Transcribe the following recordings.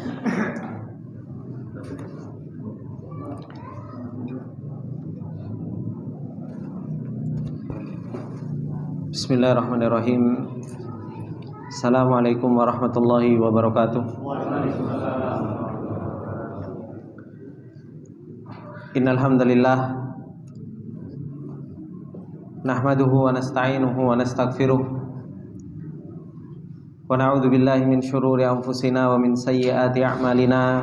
Bismillahirrahmanirrahim. Assalamualaikum warahmatullahi wabarakatuh. Innal hamdalillah nahmaduhu wa nasta'inuhu wa nastaghfiruh wa na'udzu billahi min syururi anfusina wa min sayyiati a'malina.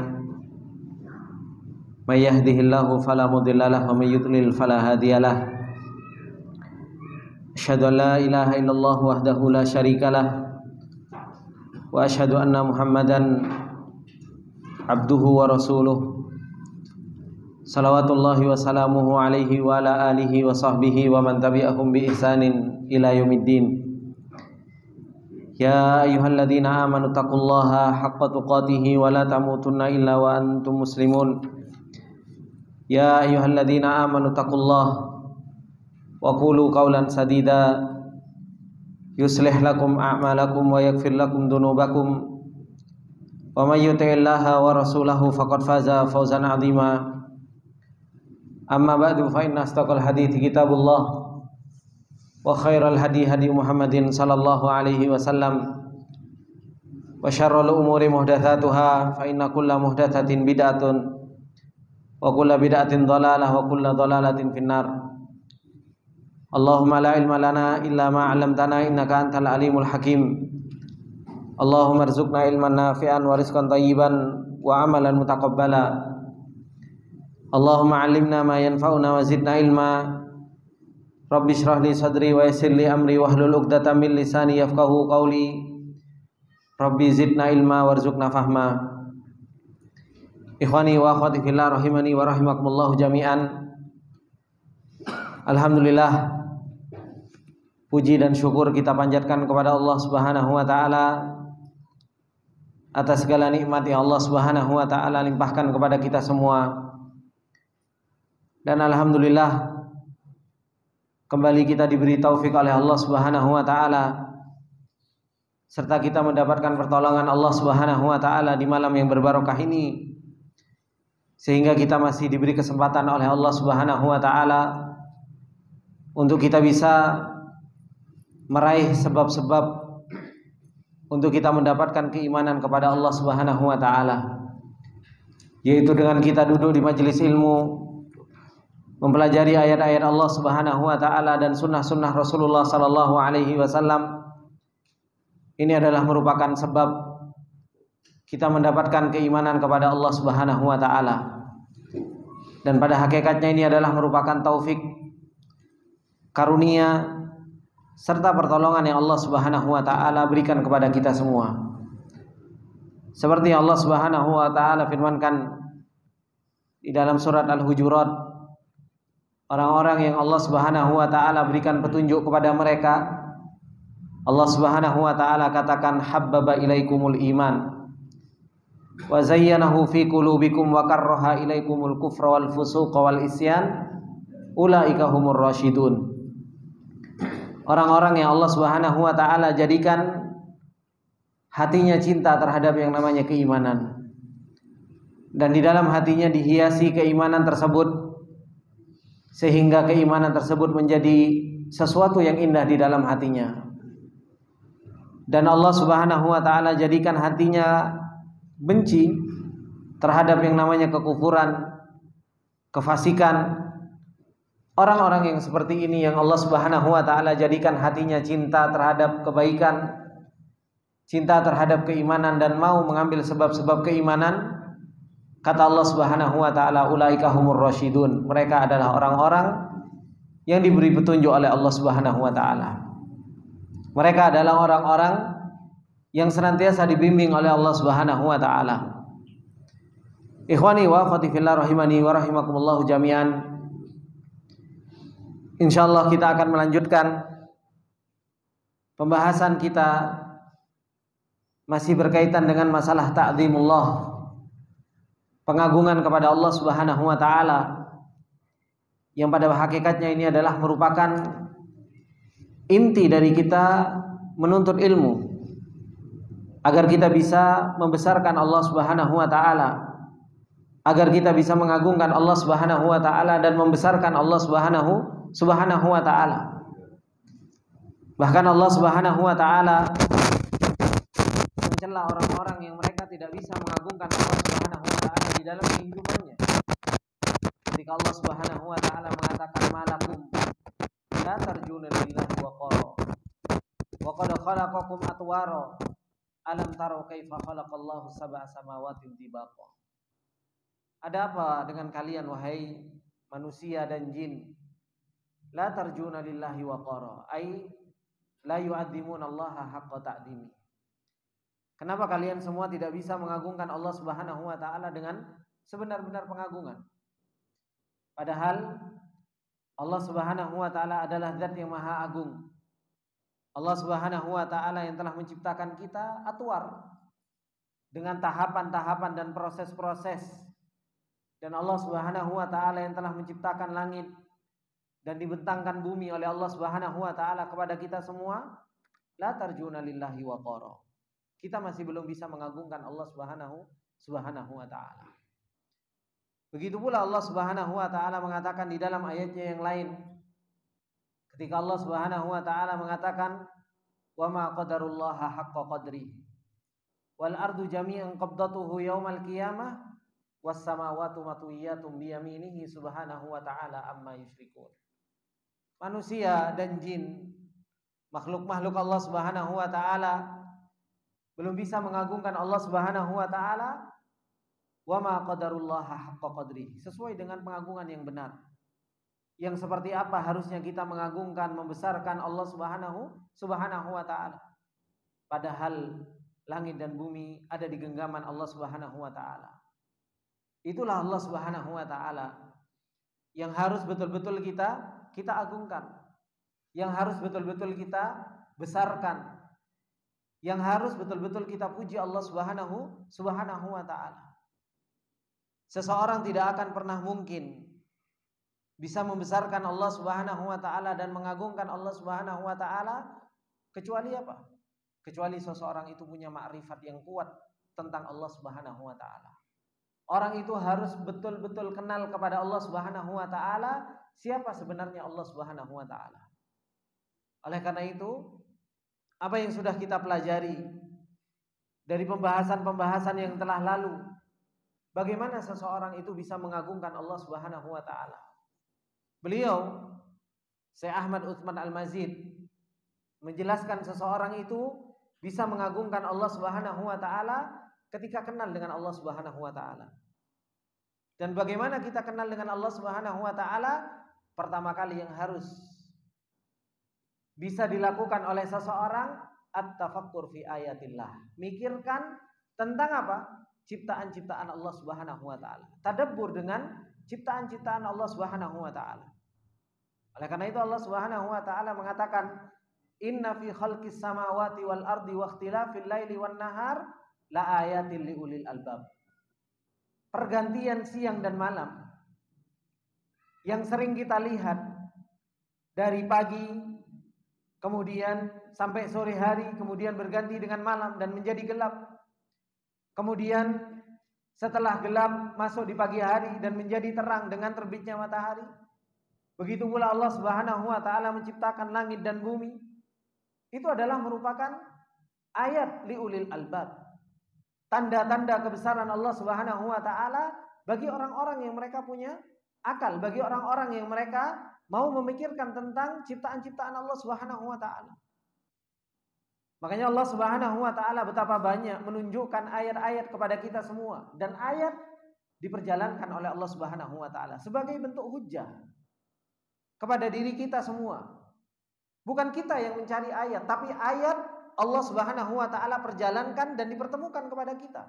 May yahdihillahu fala mudilla lahu wa may yudlil fala hadiyalah. Asyhadu an la ilaha illallah wahdahu la syarikalah wa asyhadu anna Muhammadan abduhu wa rasuluh. Salawatullahi wa salamuhu alaihi wa ala alihi wa sahbihi wa man tabi'ahum bi ihsanin ila yaumiddin. Ya ayyuhalladzina amanu taqullaha haqqa tuqatih wa la tamutunna illa wa antum muslimun. Ya ayyuhalladzina amanu taqullaha wa qulu qawlan sadida yuslih lakum a'malakum wa yaghfir lakum dhunubakum wa may yuti'illaha wa rasulahu faqad faza fawzan 'azima. Amma ba'du, fa inna asdaqal hadithi kitabullah wa khairal hadi hadi Muhammadin sallallahu alaihi wasallam wa syarrul umuri muhdatsatuha fa inna kulla muhdatsatin bid'atun wa kulla bid'atin dhalalah wa kulla dhalalatin finnar. Allahumma la ilma lana illa ma 'allamtana innaka antal alimul hakim. Allahumma arzuqna ilman nafi'an wa rizqan thayyiban wa amalan mutaqabbala. Allahumma 'allimna ma yanfa'una wa zidna ilma. Rabbi shrah li sadri wa yassir li amri wahlul 'uqdatam min lisani yafqahu qawli. Rabbi zidna ilma warzuqna fahma. Ikhwani wa akhwati fillah rahimani wa rahimakumullah jami'an. Alhamdulillah, puji dan syukur kita panjatkan kepada Allah Subhanahu wa taala atas segala nikmat yang Allah Subhanahu wa taala limpahkan kepada kita semua. Dan alhamdulillah, kembali kita diberi taufik oleh Allah Subhanahu wa taala serta kita mendapatkan pertolongan Allah Subhanahu wa taala di malam yang berbarokah ini, sehingga kita masih diberi kesempatan oleh Allah Subhanahu wa taala untuk kita bisa meraih sebab-sebab untuk kita mendapatkan keimanan kepada Allah Subhanahu wa taala, yaitu dengan kita duduk di majelis ilmu, mempelajari ayat-ayat Allah Subhanahu wa taala dan sunnah-sunnah Rasulullah sallallahu alaihi wasallam. Ini adalah merupakan sebab kita mendapatkan keimanan kepada Allah Subhanahu wa taala. Dan pada hakikatnya ini adalah merupakan taufik, karunia serta pertolongan yang Allah Subhanahu wa taala berikan kepada kita semua. Seperti Allah Subhanahu wa taala firmankan di dalam surat Al-Hujurat, orang-orang yang Allah Subhanahu wa taala berikan petunjuk kepada mereka, Allah Subhanahu wa taala katakan habbaba ilaikumul iman wa zayyanahu fi qulubikum wa karraha ilaikumul kufra wal fusuqa wal isyan ulaika humur rasyidun. Orang-orang yang Allah Subhanahu wa taala jadikan hatinya cinta terhadap yang namanya keimanan, dan di dalam hatinya dihiasi keimanan tersebut sehingga keimanan tersebut menjadi sesuatu yang indah di dalam hatinya. Dan Allah Subhanahu wa taala jadikan hatinya benci terhadap yang namanya kekufuran, kefasikan. Orang-orang yang seperti ini yang Allah Subhanahu wa taala jadikan hatinya cinta terhadap kebaikan, cinta terhadap keimanan, dan mau mengambil sebab-sebab keimanan, kata Allah Subhanahu wa taala ulaika humur rasyidun. Mereka adalah orang-orang yang diberi petunjuk oleh Allah Subhanahu wa taala. Mereka adalah orang-orang yang senantiasa dibimbing oleh Allah Subhanahu wa taala. Ikhwani wa akhwati fillah rahimani wa rahimakumullah jami'an. Insyaallah kita akan melanjutkan pembahasan kita masih berkaitan dengan masalah ta'zimullah, pengagungan kepada Allah Subhanahu wa taala, yang pada hakikatnya ini adalah merupakan inti dari kita menuntut ilmu. agar kita bisa membesarkan Allah Subhanahu wa taala, agar kita bisa mengagungkan Allah Subhanahu wa taala dan membesarkan Allah Subhanahu wa taala. Bahkan Allah Subhanahu wa taala mencela orang-orang yang mereka tidak bisa mengagungkan Allah Subhanahu wa taala di dalam kehidupannya. Ketika Allah Subhanahu wa taala mengatakan malakum la tarjuna lillahi waqara wa qad khalaqakum atwara alam taru kaifa khalaqallahu sab'a samawati tibaqa. Ada apa dengan kalian wahai manusia dan jin? La tarjuna lillahi waqara, ai la yu'adzimuna Allah haqqa ta'dzimi. Kenapa kalian semua tidak bisa mengagungkan Allah Subhanahu wa taala dengan sebenar-benar pengagungan? Padahal Allah Subhanahu wa taala adalah zat yang maha agung. Allah Subhanahu wa taala yang telah menciptakan kita atwar dengan tahapan-tahapan dan proses-proses. Dan Allah Subhanahu wa taala yang telah menciptakan langit dan dibentangkan bumi oleh Allah Subhanahu wa taala kepada kita semua, la tarjuna lillahi waqara. Kita masih belum bisa mengagungkan Allah Subhanahu wa taala. Begitu pula Allah Subhanahu wa taala mengatakan di dalam ayatnya yang lain, ketika Allah Subhanahu wa taala mengatakan wa ma qadarullaha haqqa qadri wal ardu jami'an qabdatuhu yaumal qiyamah was samawati matwiyatun bi yaminihi subhanahu wa ta'ala amma yusyrikun. Manusia dan jin, makhluk-makhluk Allah Subhanahu wa taala belum bisa mengagungkan Allah Subhanahu wa taala wa ma qadarullaha haqqa qadri, sesuai dengan pengagungan yang benar. Yang seperti apa harusnya kita mengagungkan, membesarkan Allah Subhanahu wa taala. Padahal langit dan bumi ada di genggaman Allah Subhanahu wa taala. Itulah Allah Subhanahu wa taala yang harus betul-betul kita agungkan, yang harus betul-betul kita besarkan, yang harus betul-betul kita puji Allah Subhanahu wa taala. Seseorang tidak akan pernah mungkin bisa membesarkan Allah Subhanahu wa taala dan mengagungkan Allah Subhanahu wa taala kecuali apa? Kecuali seseorang itu punya makrifat yang kuat tentang Allah Subhanahu wa taala. Orang itu harus betul-betul kenal kepada Allah Subhanahu wa taala, siapa sebenarnya Allah Subhanahu wa taala. Oleh karena itu, apa yang sudah kita pelajari dari pembahasan-pembahasan yang telah lalu, bagaimana seseorang itu bisa mengagungkan Allah Subhanahu wa taala. Beliau Syekh Ahmad Utsman Al-Mazid menjelaskan seseorang itu bisa mengagungkan Allah Subhanahu wa taala ketika kenal dengan Allah Subhanahu wa taala. Dan bagaimana kita kenal dengan Allah Subhanahu wa taala? Pertama kali yang harus bisa dilakukan oleh seseorang at-tafakkur fi ayatillah. Mikirkan tentang apa? Ciptaan-ciptaan Allah Subhanahu wa taala. Tadabbur dengan ciptaan-ciptaan Allah Subhanahu wa taala. Oleh karena itu Allah Subhanahu wa taala mengatakan, "Inna fi khalqis samawati wal ardi wa ikhtilafil laili wan nahar la ayatil liulil albab." Pergantian siang dan malam yang sering kita lihat dari pagi kemudian sampai sore hari, kemudian berganti dengan malam dan menjadi gelap. Kemudian setelah gelap masuk di pagi hari dan menjadi terang dengan terbitnya matahari. Begitu pula Allah Subhanahu wa taala menciptakan langit dan bumi. Itu adalah merupakan ayat liulil albab. Tanda-tanda kebesaran Allah Subhanahu wa taala bagi orang-orang yang mereka punya akal, bagi orang-orang yang mereka mau memikirkan tentang ciptaan-ciptaan Allah Subhanahu wa taala. Makanya Allah Subhanahu wa taala betapa banyak menunjukkan ayat-ayat kepada kita semua, dan ayat diperjalankan oleh Allah Subhanahu wa taala sebagai bentuk hujjah kepada diri kita semua. Bukan kita yang mencari ayat, tapi ayat Allah Subhanahu wa taala perjalankan dan dipertemukan kepada kita.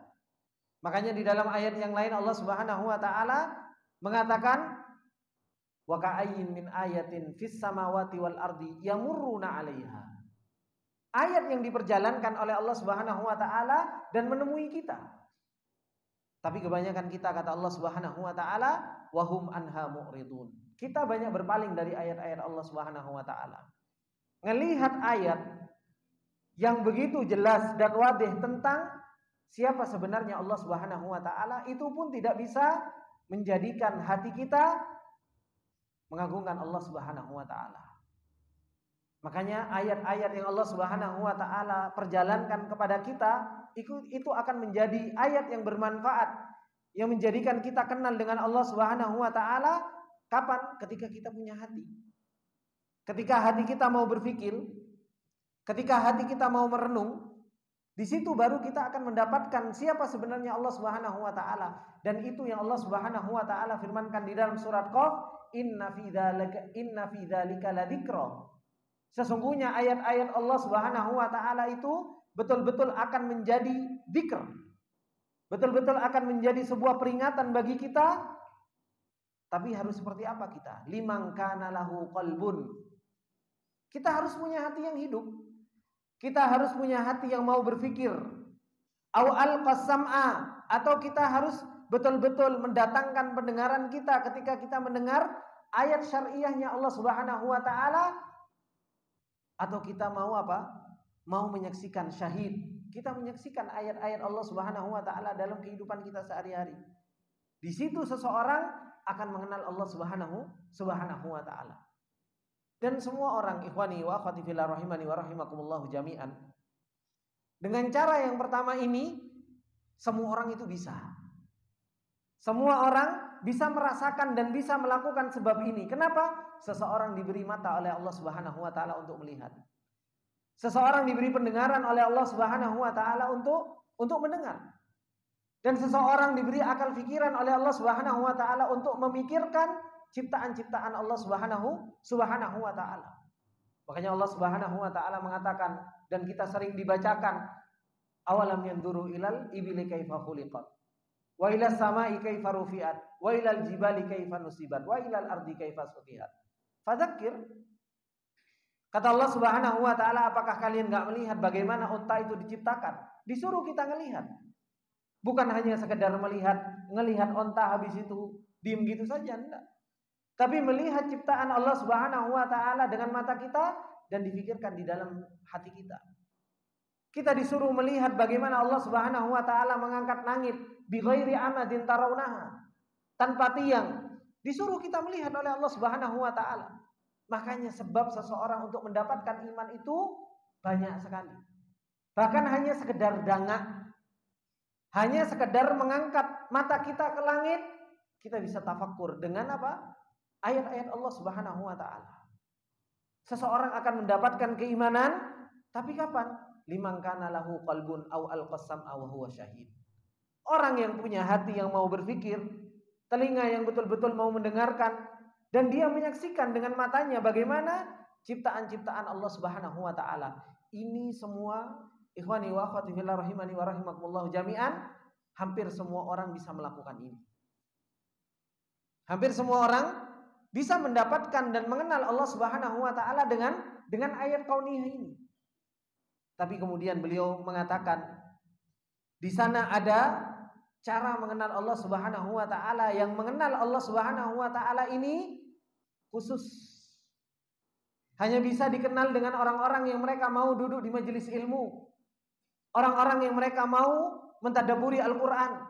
Makanya di dalam ayat yang lain Allah Subhanahu wa taala mengatakan, wa ka'ayyin min ayatin fis samawati wal ardi yamurruna 'alaiha. Ayat yang diperjalankan oleh Allah Subhanahu wa taala dan menemui kita. Tapi kebanyakan kita, kata Allah Subhanahu wa taala, wa hum anha mu'ridun. Kita banyak berpaling dari ayat-ayat Allah Subhanahu wa taala. Ngelihat ayat yang begitu jelas dan wadih tentang siapa sebenarnya Allah Subhanahu wa taala, itu pun tidak bisa menjadikan hati kita mengagungkan Allah Subhanahu wa taala. Makanya ayat-ayat yang Allah Subhanahu wa taala perjalankan kepada kita itu akan menjadi ayat yang bermanfaat, yang menjadikan kita kenal dengan Allah Subhanahu wa taala. Kapan? Ketika kita punya hati. Ketika hati kita mau berpikir, ketika hati kita mau merenung, di situ baru kita akan mendapatkan siapa sebenarnya Allah Subhanahu wa taala. Dan itu yang Allah Subhanahu wa taala firmankan di dalam surat Qaf, inna fi dzalika ladzikra. Sesungguhnya ayat-ayat Allah Subhanahu wa taala itu betul-betul akan menjadi dzikr. Betul-betul akan menjadi sebuah peringatan bagi kita. Tapi harus seperti apa kita? Liman kana lahu qalbun. Kita harus punya hati yang hidup. Kita harus punya hati yang mau berpikir. Au alqasam'a, atau kita harus betul-betul mendatangkan pendengaran kita ketika kita mendengar ayat syariahnya Allah Subhanahu wa taala. Atau kita mau apa? Mau menyaksikan syahid. Kita menyaksikan ayat-ayat Allah Subhanahu wa taala dalam kehidupan kita sehari-hari. Di situ seseorang akan mengenal Allah Subhanahu wa taala. Dan semua orang, ikhwani wa akhwati fillah rahimani wa rahimakumullah jami'an. Dengan cara yang pertama ini, semua orang itu bisa. Semua orang bisa merasakan dan bisa melakukan sebab ini. Kenapa? Seseorang diberi mata oleh Allah Subhanahu wa taala untuk melihat. Seseorang diberi pendengaran oleh Allah Subhanahu wa taala untuk mendengar. Dan seseorang diberi akal pikiran oleh Allah Subhanahu wa taala untuk memikirkan ciptaan-ciptaan Allah Subhanahu wa taala. Makanya Allah Subhanahu wa taala mengatakan, dan kita sering dibacakan, awalam yanduru ilal ibili kaifa khuliqat, wa ilas samai kaifa rufi'at, wa ilal jibali kaifa nusibat, wa ilal ardi kaifa sutihat. Fadzakir. Kata Allah Subhanahu wa taala, apakah kalian enggak melihat bagaimana unta itu diciptakan? Disuruh kita ngelihat. Bukan hanya sekedar ngelihat unta habis itu diam gitu saja, enggak. Tapi melihat ciptaan Allah Subhanahu wa taala dengan mata kita dan dipikirkan di dalam hati kita. Kita disuruh melihat bagaimana Allah Subhanahu wa taala mengangkat langit bi ghairi amadin tarawnaha, tanpa tiang. Disuruh kita melihat oleh Allah Subhanahu wa taala. Makanya sebab seseorang untuk mendapatkan iman itu banyak sekali. Bahkan hanya sekedar dangak, hanya sekedar mengangkat mata kita ke langit, kita bisa tafakkur dengan apa? Ayat-ayat Allah Subhanahu wa taala. Seseorang akan mendapatkan keimanan, tapi kapan? Liman kana lahu qalbun aw alqasam aw huwa syahid. Orang yang punya hati yang mau berpikir, telinga yang betul-betul mau mendengarkan, dan dia menyaksikan dengan matanya bagaimana ciptaan-ciptaan Allah Subhanahu wa taala. Ini semua ikhwani wa akhwati fillah rahimani wa rahimakumullah jami'an, hampir semua orang bisa melakukan ini. Hampir semua orang bisa mendapatkan dan mengenal Allah Subhanahu wa taala dengan ayat kauniyah ini. Tapi kemudian beliau mengatakan di sana ada cara mengenal Allah Subhanahu wa taala, yang mengenal Allah Subhanahu wa taala ini khusus. Hanya bisa dikenal dengan orang-orang yang mereka mau duduk di majelis ilmu. Orang-orang yang mereka mau mentadabburi Al-Qur'an.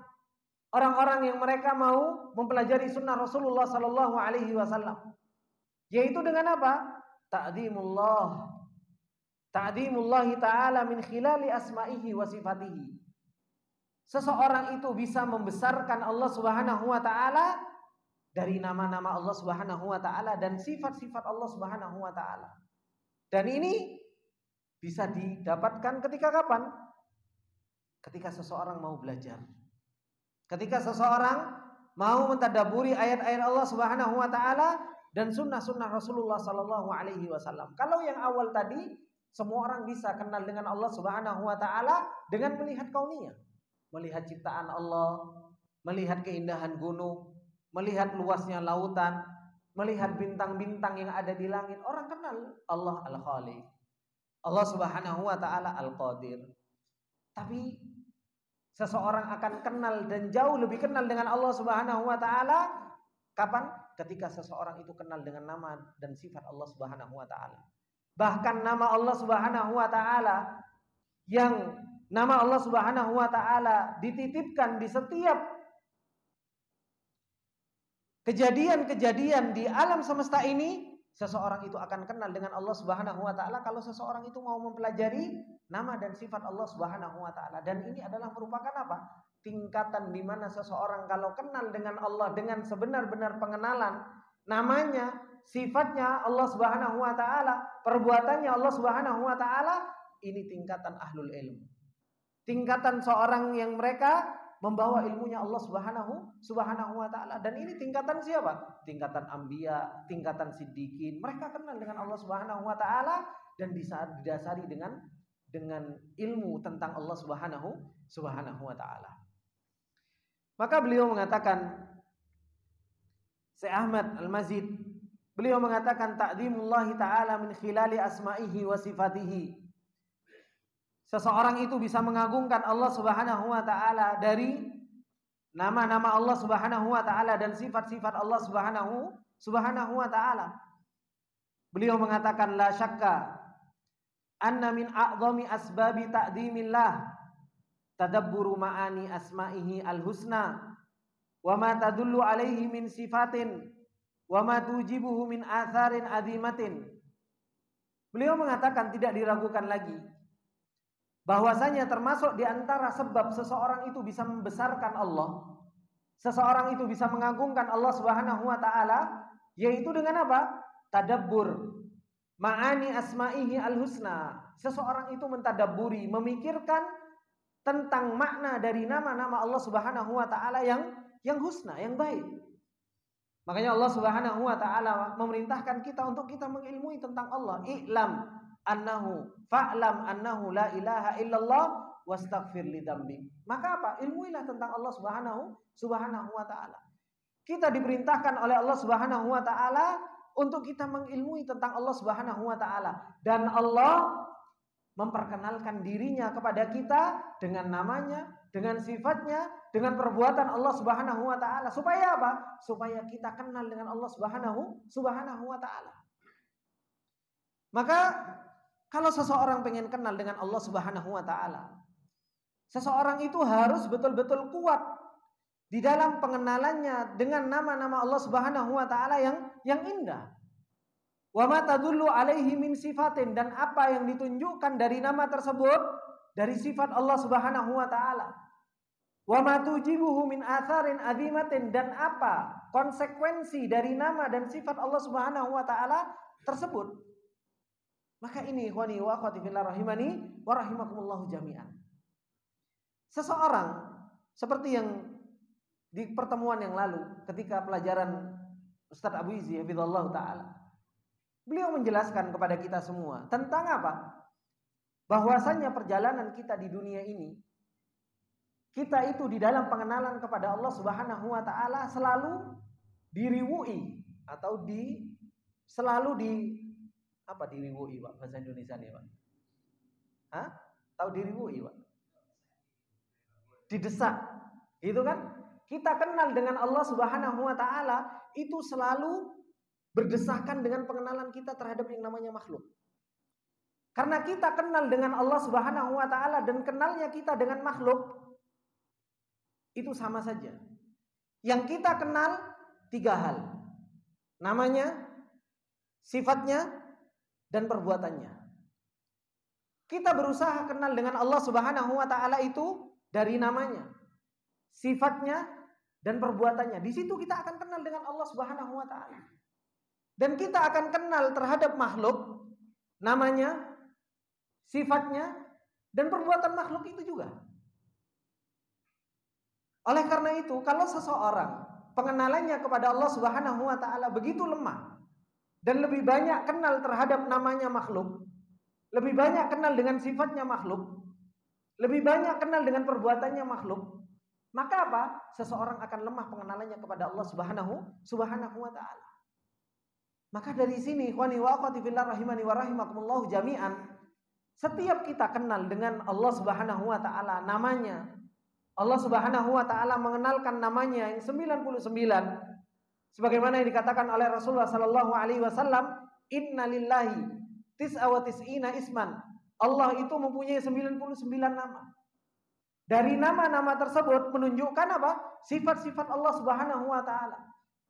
Orang-orang yang mereka mau mempelajari sunnah Rasulullah sallallahu alaihi wasallam. Yaitu dengan apa? Ta'dhimullahi ta'ala min khilali asma'ihi wa sifatihi. Seseorang itu bisa membesarkan Allah Subhanahu wa taala dari nama-nama Allah Subhanahu wa taala dan sifat-sifat Allah Subhanahu wa taala. Dan ini bisa didapatkan ketika kapan? Ketika seseorang mau belajar. Ketika seseorang mau mentadabburi ayat-ayat Allah Subhanahu wa taala dan sunnah-sunnah Rasulullah sallallahu alaihi wasallam. Kalau yang awal tadi, semua orang bisa kenal dengan Allah Subhanahu wa taala dengan melihat kauniyah. Melihat ciptaan Allah, melihat keindahan gunung, melihat luasnya lautan, melihat bintang-bintang yang ada di langit. Orang kenal Allah Al-Khaliq, Allah Subhanahu wa taala Al-Qadir. Tapi seseorang akan kenal dan jauh lebih kenal dengan Allah Subhanahu wa taala kapan? Ketika seseorang itu kenal dengan nama dan sifat Allah Subhanahu wa taala. Bahkan nama Allah Subhanahu wa taala yang nama Allah Subhanahu wa taala dititipkan di setiap kejadian-kejadian di alam semesta ini, seseorang itu akan kenal dengan Allah Subhanahu wa taala kalau seseorang itu mau mempelajari nama dan sifat Allah Subhanahu wa taala. Dan ini adalah merupakan apa? Tingkatan di mana seseorang kalau kenal dengan Allah dengan sebenar-benar pengenalan namanya, sifatnya Allah Subhanahu wa taala, perbuatannya Allah Subhanahu wa taala, ini tingkatan ahlul ilm. Tingkatan seorang yang mereka membawa ilmunya Allah Subhanahu wa taala. Dan ini tingkatan siapa? Tingkatan anbiya, tingkatan siddiqin. Mereka kenal dengan Allah Subhanahu wa taala dan didasari dengan ilmu tentang Allah Subhanahu wa taala. Maka beliau mengatakan, Syekh Ahmad Al-Mazid, beliau mengatakan ta'zimullahi ta'ala min khilali asma'ihi wa sifatihi. Seseorang itu bisa mengagungkan Allah Subhanahu wa taala dari nama-nama Allah Subhanahu wa taala dan sifat-sifat Allah Subhanahu wa taala. Beliau mengatakan la syakka anna min a'zami asbabi ta'zimillah tadabburu ma'ani asma'ihi al-husna wa ma tadullu alaihi min sifatin wa ma tujibuhu min atharin azimatin. Beliau mengatakan tidak diragukan lagi bahwasanya termasuk di antara sebab seseorang itu bisa membesarkan Allah, seseorang itu bisa mengagungkan Allah Subhanahu wa taala, yaitu dengan apa? Tadabbur ma'ani asma'ihi al-husna. Seseorang itu mentadabburi, memikirkan tentang makna dari nama-nama Allah Subhanahu wa taala yang husna, yang baik. Makanya Allah Subhanahu wa taala memerintahkan kita untuk kita mengilmui tentang Allah. I'lam fa'lam annahu la ilaha illallah wastaghfir li dzambik. Maka apa? Ilmuilah tentang Allah Subhanahu wa taala. Kita diperintahkan oleh Allah Subhanahu wa taala untuk kita mengilmui tentang Allah Subhanahu wa taala, dan Allah memperkenalkan dirinya kepada kita dengan namanya, dengan sifatnya, dengan perbuatan Allah Subhanahu wa taala. Supaya apa? Supaya kita kenal dengan Allah Subhanahu wa taala. Maka kalau seseorang pengen kenal dengan Allah Subhanahu wa taala, seseorang itu harus betul-betul kuat di dalam pengenalannya dengan nama-nama Allah Subhanahu wa taala yang indah. Wa ma tadullu alaihi min sifatin, dan apa yang ditunjukkan dari nama tersebut dari sifat Allah Subhanahu wa taala. Wa ma tujibuhu min atharin azimatin, dan apa konsekuensi dari nama dan sifat Allah Subhanahu wa taala tersebut. Maka ini ikhwani wa akhwati fillah rahimani wa rahimakumullahu jami'an. Seseorang seperti yang di pertemuan yang lalu ketika pelajaran Ustaz Abu Izzi hafizallahu taala, beliau menjelaskan kepada kita semua tentang apa? Bahwasanya perjalanan kita di dunia ini, kita itu di dalam pengenalan kepada Allah Subhanahu wa taala selalu diriwui atau selalu diriwui, Pak, bahasa Indonesia nih, Pak. Hah? Tahu diriwui, Pak? Didesak. Itu kan? Kita kenal dengan Allah Subhanahu wa taala itu selalu berdesakan dengan pengenalan kita terhadap yang namanya makhluk. Karena kita kenal dengan Allah Subhanahu wa taala dan kenalnya kita dengan makhluk itu sama saja. Yang kita kenal 3 hal. Namanya, sifatnya, dan perbuatannya. Kita berusaha kenal dengan Allah Subhanahu wa taala itu dari namanya, sifatnya, dan perbuatannya. Di situ kita akan kenal dengan Allah Subhanahu wa taala. Dan kita akan kenal terhadap makhluk, namanya, sifatnya, dan perbuatan makhluk itu juga. Oleh karena itu, kalau seseorang pengenalannya kepada Allah Subhanahu wa taala begitu lemah dan lebih banyak kenal terhadap namanya makhluk, lebih banyak kenal dengan sifatnya makhluk, lebih banyak kenal dengan perbuatannya makhluk, maka apa? Seseorang akan lemah pengenalannya kepada Allah Subhanahu wa taala. Maka dari sini ikhwani wa akhwati fillah rahimani wa rahimakumullah jami'an, setiap kita kenal dengan Allah Subhanahu wa taala namanya, Allah Subhanahu wa taala mengenalkan namanya yang 99, sebagaimana yang dikatakan oleh Rasulullah sallallahu alaihi wasallam, innalillahi tis'a wa tis'ina isman Allah itu mempunyai 99 nama. Dari nama-nama tersebut menunjukkan apa? Sifat-sifat Allah Subhanahu wa taala.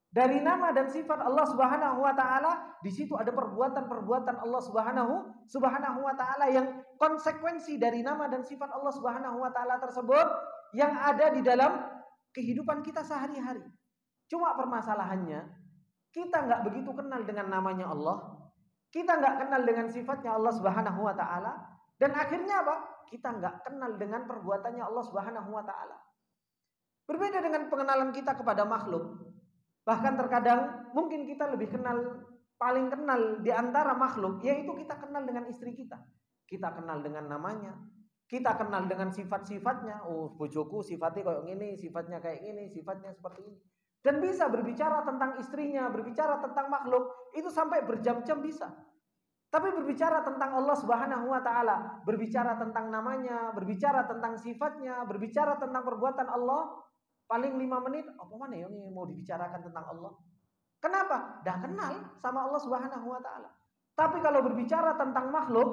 Dari nama dan sifat Allah Subhanahu wa taala, di situ ada perbuatan-perbuatan Allah Subhanahu wa taala yang konsekuensi dari nama dan sifat Allah Subhanahu wa taala tersebut yang ada di dalam kehidupan kita sehari-hari. Cuma permasalahannya, kita nggak begitu kenal dengan namanya Allah, kita nggak kenal dengan sifatnya Allah Subhanahu wa taala, dan akhirnya apa? Kita nggak kenal dengan perbuatannya Allah Subhanahu wa taala. Berbeda dengan pengenalan kita kepada makhluk. Bahkan terkadang mungkin kita lebih paling kenal di antara makhluk, yaitu kita kenal dengan istri kita. Kita kenal dengan namanya, kita kenal dengan sifat-sifatnya. Oh, bojoku sifatnya kayak gini, sifatnya kayak gini, sifatnya seperti ini. Dan bisa berbicara tentang istrinya, berbicara tentang makhluk, itu sampai berjam-jam bisa. Tapi berbicara tentang Allah Subhanahu wa taala, berbicara tentang namanya, berbicara tentang sifatnya, berbicara tentang perbuatan Allah, paling 5 menit, apa mana yang mau dibicarakan tentang Allah? Kenapa? Dah kenal sama Allah Subhanahu wa taala. Tapi kalau berbicara tentang makhluk,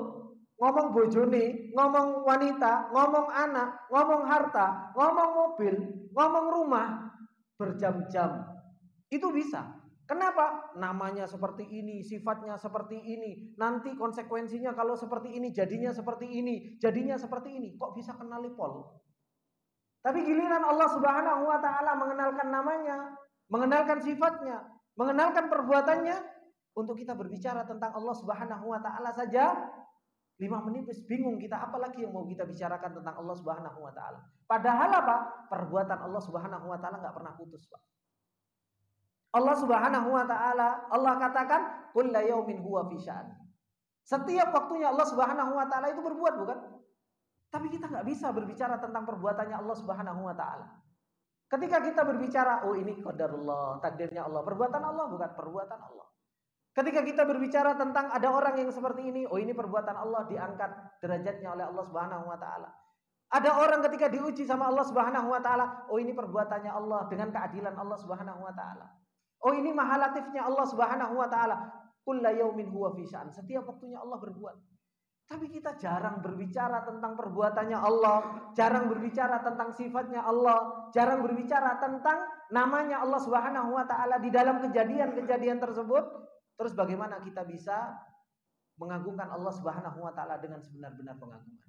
ngomong bojone, ngomong wanita, ngomong anak, ngomong harta, ngomong mobil, ngomong rumah, berjam-jam. Itu bisa. Kenapa? Namanya seperti ini, sifatnya seperti ini. Nanti konsekuensinya kalau seperti ini, jadinya seperti ini, jadinya seperti ini. Kok bisa kenali pol? Tapi giliran Allah Subhanahu wa taala mengenalkan namanya, mengenalkan sifatnya, mengenalkan perbuatannya, untuk kita berbicara tentang Allah Subhanahu wa taala saja 5 menit wis bingung kita, apalagi yang mau kita bicarakan tentang Allah Subhanahu wa taala. Padahal apa? Perbuatan Allah Subhanahu wa taala enggak pernah putus, Pak. Allah Subhanahu wa taala, Allah katakan kullu yaumin huwa fi sya'an. Setiap waktunya Allah Subhanahu wa taala itu berbuat, bukan? Tapi kita nggak bisa berbicara tentang perbuatannya Allah Subhanahu wa taala. Ketika kita berbicara, oh ini qadarullah, takdirnya Allah, perbuatan Allah, bukan perbuatan Allah. Ketika kita berbicara tentang ada orang yang seperti ini, oh ini perbuatan Allah, diangkat derajatnya oleh Allah Subhanahu wa taala. Ada orang ketika diuji sama Allah Subhanahu wa taala, oh ini perbuatannya Allah dengan keadilan Allah Subhanahu wa taala. Oh ini maha latifnya Allah Subhanahu wa taala. Kullu yaumin huwa fi sya'an. Setiap waktunya Allah berbuat. Tapi kita jarang berbicara tentang perbuatannya Allah, jarang berbicara tentang sifatnya Allah, jarang berbicara tentang namanya Allah Subhanahu wa taala di dalam kejadian-kejadian tersebut. Terus bagaimana kita bisa mengagungkan Allah Subhanahu wa taala dengan sebenar-benar pengagungan?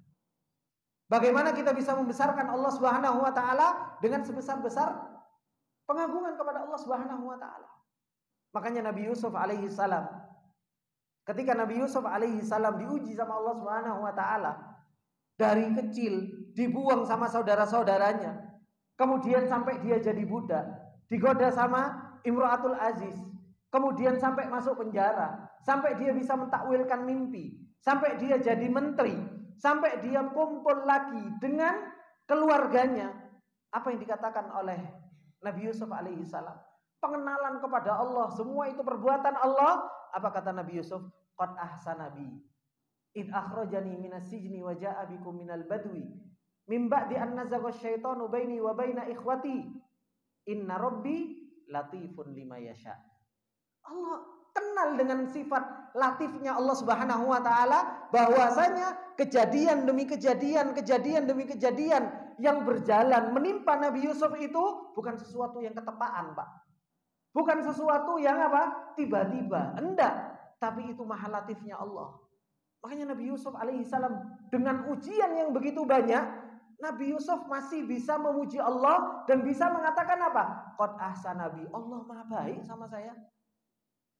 Bagaimana kita bisa membesarkan Allah Subhanahu wa taala dengan sebesar-besar pengagungan kepada Allah Subhanahu wa taala? Makanya Nabi Yusuf alaihi salam, ketika Nabi Yusuf alaihi salam diuji sama Allah Subhanahu wa taala, dari kecil dibuang sama saudara-saudaranya, kemudian sampai dia jadi budak, digoda sama Imra'atul Aziz, kemudian sampai masuk penjara, sampai dia bisa mentakwilkan mimpi, sampai dia jadi menteri, sampai dia kumpul lagi dengan keluarganya. Apa yang dikatakan oleh Nabi Yusuf alaihi salam? Pengenalan kepada Allah, semua itu perbuatan Allah. Apa kata Nabi Yusuf? Qad ahsana bi id akhrajani minas sijni wa jaa bikum minal badwi min ba'di an nazagha syaitanu baini wa baina ikhwati inna rabbi latifun lima yasha. Allah kenal dengan sifat latifnya Allah Subhanahu wa taala, bahwasanya kejadian demi kejadian, kejadian demi kejadian yang berjalan menimpa Nabi Yusuf itu bukan sesuatu yang ketepaan, Pak. Bukan sesuatu yang apa? Tiba-tiba. Enggak. Tapi itu maha latifnya Allah. Makanya Nabi Yusuf alaihi salam dengan ujian yang begitu banyak, Nabi Yusuf masih bisa memuji Allah dan bisa mengatakan apa? Qad ahsana bi, Allah maha baik sama saya.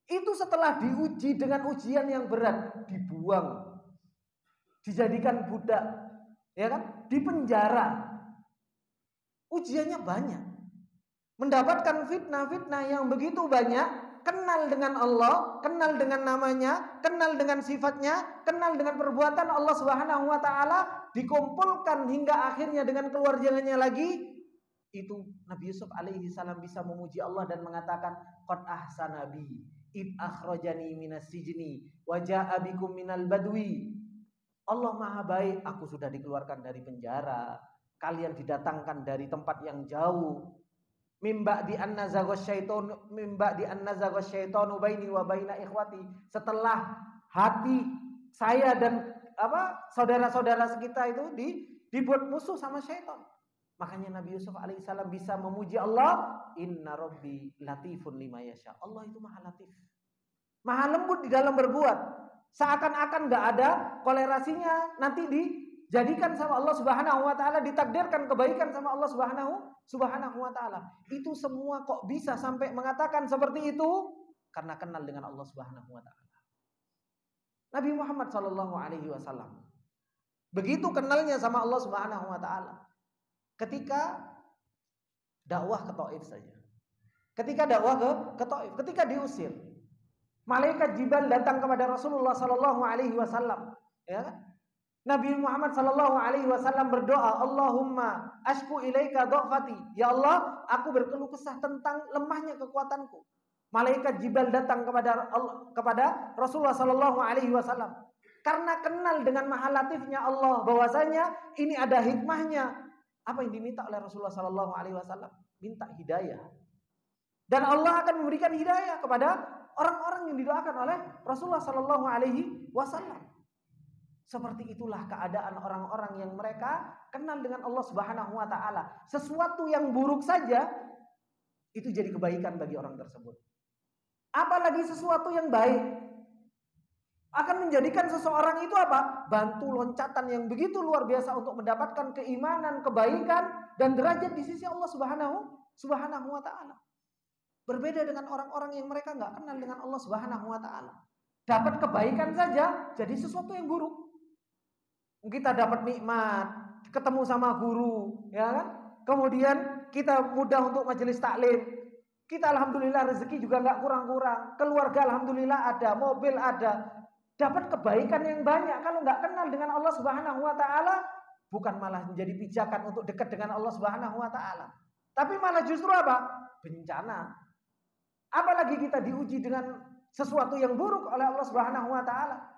Itu setelah diuji dengan ujian yang berat, dibuang, dijadikan budak, ya kan? Dipenjara. Ujiannya banyak. Mendapatkan fitnah-fitnah yang begitu banyak, kenal dengan Allah, kenal dengan namanya, kenal dengan sifatnya, kenal dengan perbuatan Allah Subhanahu wa taala, dikumpulkan hingga akhirnya dengan keluarganya lagi, itu Nabi Yusuf alaihi salam bisa memuji Allah dan mengatakan qad ahsana bi id akhrajani minas sijni wa jaa bikum minal badwi. Allah maha baik, aku sudah dikeluarkan dari penjara, kalian didatangkan dari tempat yang jauh. Mimba di an nazagha syaitanu baini wa baina ikhwati. Setelah hati saya dan saudara-saudara kita itu dibuat musuh sama syaitan. Makanya Nabi Yusuf alaihissalam bisa memuji Allah, inna rabbi latifun lima yasha. Allah itu maha latif, maha lembut di dalam berbuat. Seakan-akan gak ada kolerasinya, nanti dijadikan sama Allah Subhanahu wa taala, ditakdirkan kebaikan sama Allah Subhanahu wa taala. Itu semua kok bisa sampai mengatakan seperti itu karena kenal dengan Allah Subhanahu wa taala. Nabi Muhammad sallallahu alaihi wasallam begitu kenalnya sama Allah Subhanahu wa taala ketika dakwah ke Taif saja. Ketika dakwah ke Taif, ketika diusir, malaikat Jibril datang kepada Rasulullah sallallahu alaihi wasallam, ya kan? Nabi Muhammad sallallahu alaihi wasallam berdoa, Allahumma ashku ilaika dhafati. Ya Allah, aku berkeluh kesah tentang lemahnya kekuatanku. Malaikat Jibril datang kepada Rasulullah sallallahu alaihi wasallam karena kenal dengan maha latifnya Allah, bahwasanya ini ada hikmahnya. Apa yang diminta oleh Rasulullah sallallahu alaihi wasallam? Minta hidayah. Dan Allah akan memberikan hidayah kepada orang-orang yang didoakan oleh Rasulullah sallallahu alaihi wasallam. Seperti itulah keadaan orang-orang yang mereka kenal dengan Allah Subhanahu wa taala. Sesuatu yang buruk saja itu jadi kebaikan bagi orang tersebut. Apalagi sesuatu yang baik akan menjadikan seseorang itu apa? Bantu loncatan yang begitu luar biasa untuk mendapatkan keimanan, kebaikan dan derajat di sisi Allah Subhanahu wa taala. Berbeda dengan orang-orang yang mereka nggak kenal dengan Allah Subhanahu wa taala. Dapat kebaikan saja jadi sesuatu yang buruk. Kita dapat nikmat, ketemu sama guru, ya kan? Kemudian kita mudah untuk majelis taklim. Kita alhamdulillah rezeki juga nggak kurang-kurang. Keluarga alhamdulillah ada, mobil ada. Dapat kebaikan yang banyak. Kalau nggak kenal dengan Allah Subhanahu wa taala, bukan malah menjadi pijakan untuk dekat dengan Allah Subhanahu wa taala. Tapi malah justru apa? Bencana. Apalagi kita diuji dengan sesuatu yang buruk oleh Allah Subhanahu wa taala.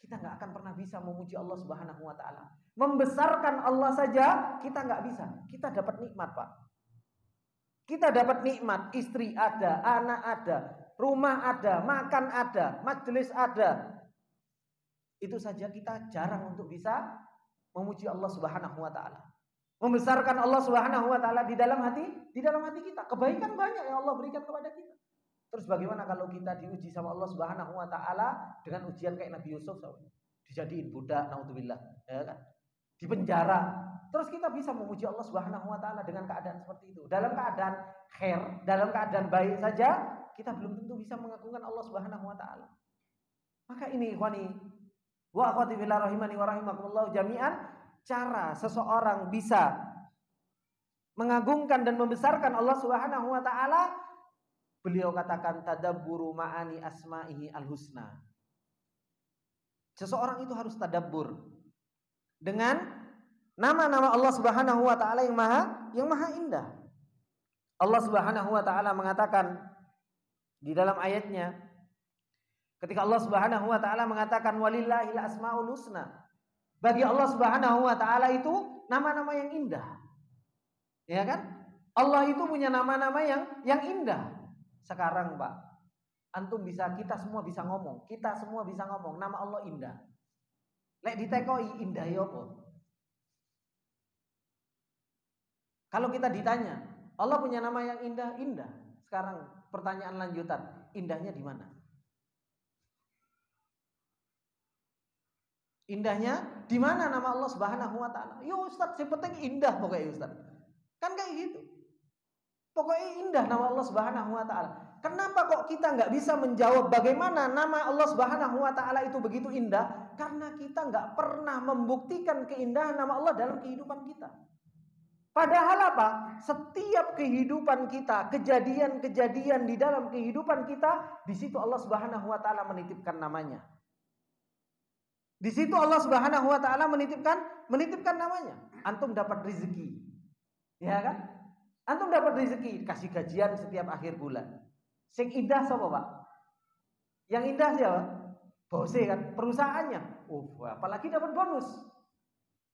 Kita nggak akan pernah bisa memuji Allah Subhanahu wa taala. Membesarkan Allah saja kita nggak bisa. Kita dapat nikmat, Pak. Kita dapat nikmat, istri ada, anak ada, rumah ada, makan ada, majelis ada. Itu saja kita jarang untuk bisa memuji Allah Subhanahu wa taala. Membesarkan Allah Subhanahu wa taala di dalam hati kita. Kebaikan banyak yang Allah berikan kepada kita. Terus bagaimana kalau kita diuji sama Allah Subhanahu wa taala dengan ujian kayak Nabi Yusuf, dijadiin budak, naudzubillah, ya kan? Di penjara. Terus kita bisa memuji Allah Subhanahu wa taala dengan keadaan seperti itu. Dalam keadaan khair, dalam keadaan baik saja, kita belum tentu bisa mengagungkan Allah Subhanahu wa taala. Maka ini ikhwani wa akhwati fillah rahimani wa rahimakumullah jami'an, cara seseorang bisa mengagungkan dan membesarkan Allah Subhanahu wa taala, beliau katakan tadabburu ma'ani asma'ihi al-husna. Seseorang itu harus tadabbur dengan nama-nama Allah Subhanahu wa taala yang maha indah. Allah Subhanahu wa taala mengatakan di dalam ayatnya, ketika Allah Subhanahu wa taala mengatakan walillahil asmaul husna. Bagi Allah Subhanahu wa taala itu nama-nama yang indah. Ya kan? Allah itu punya nama-nama yang indah. Sekarang, Pak, antum kita semua bisa ngomong nama Allah indah. Lek ditekoi indah ya apa? Kalau kita ditanya, Allah punya nama yang indah. Sekarang pertanyaan lanjutan, indahnya di mana? Indahnya di mana nama Allah Subhanahu wa taala? Ya Ustaz, yang penting indah pokoknya Ustaz. Kan kayak gitu. Pokoknya indah nama Allah Subhanahu wa taala. Kenapa kok kita nggak bisa menjawab bagaimana nama Allah Subhanahu wa taala itu begitu indah? Karena kita nggak pernah membuktikan keindahan nama Allah dalam kehidupan kita. Padahal apa? Setiap kehidupan kita, kejadian-kejadian di dalam kehidupan kita, di situ Allah Subhanahu wa taala menitipkan namanya. Di situ Allah Subhanahu wa taala menitipkan namanya. Antum dapat rezeki. Ya kan? Antum dapat rezeki, kasih gajian setiap akhir bulan. Sing indah sapa, Pak? Yang indah siapa? Bose kan, perusahaannya. Apalagi dapat bonus.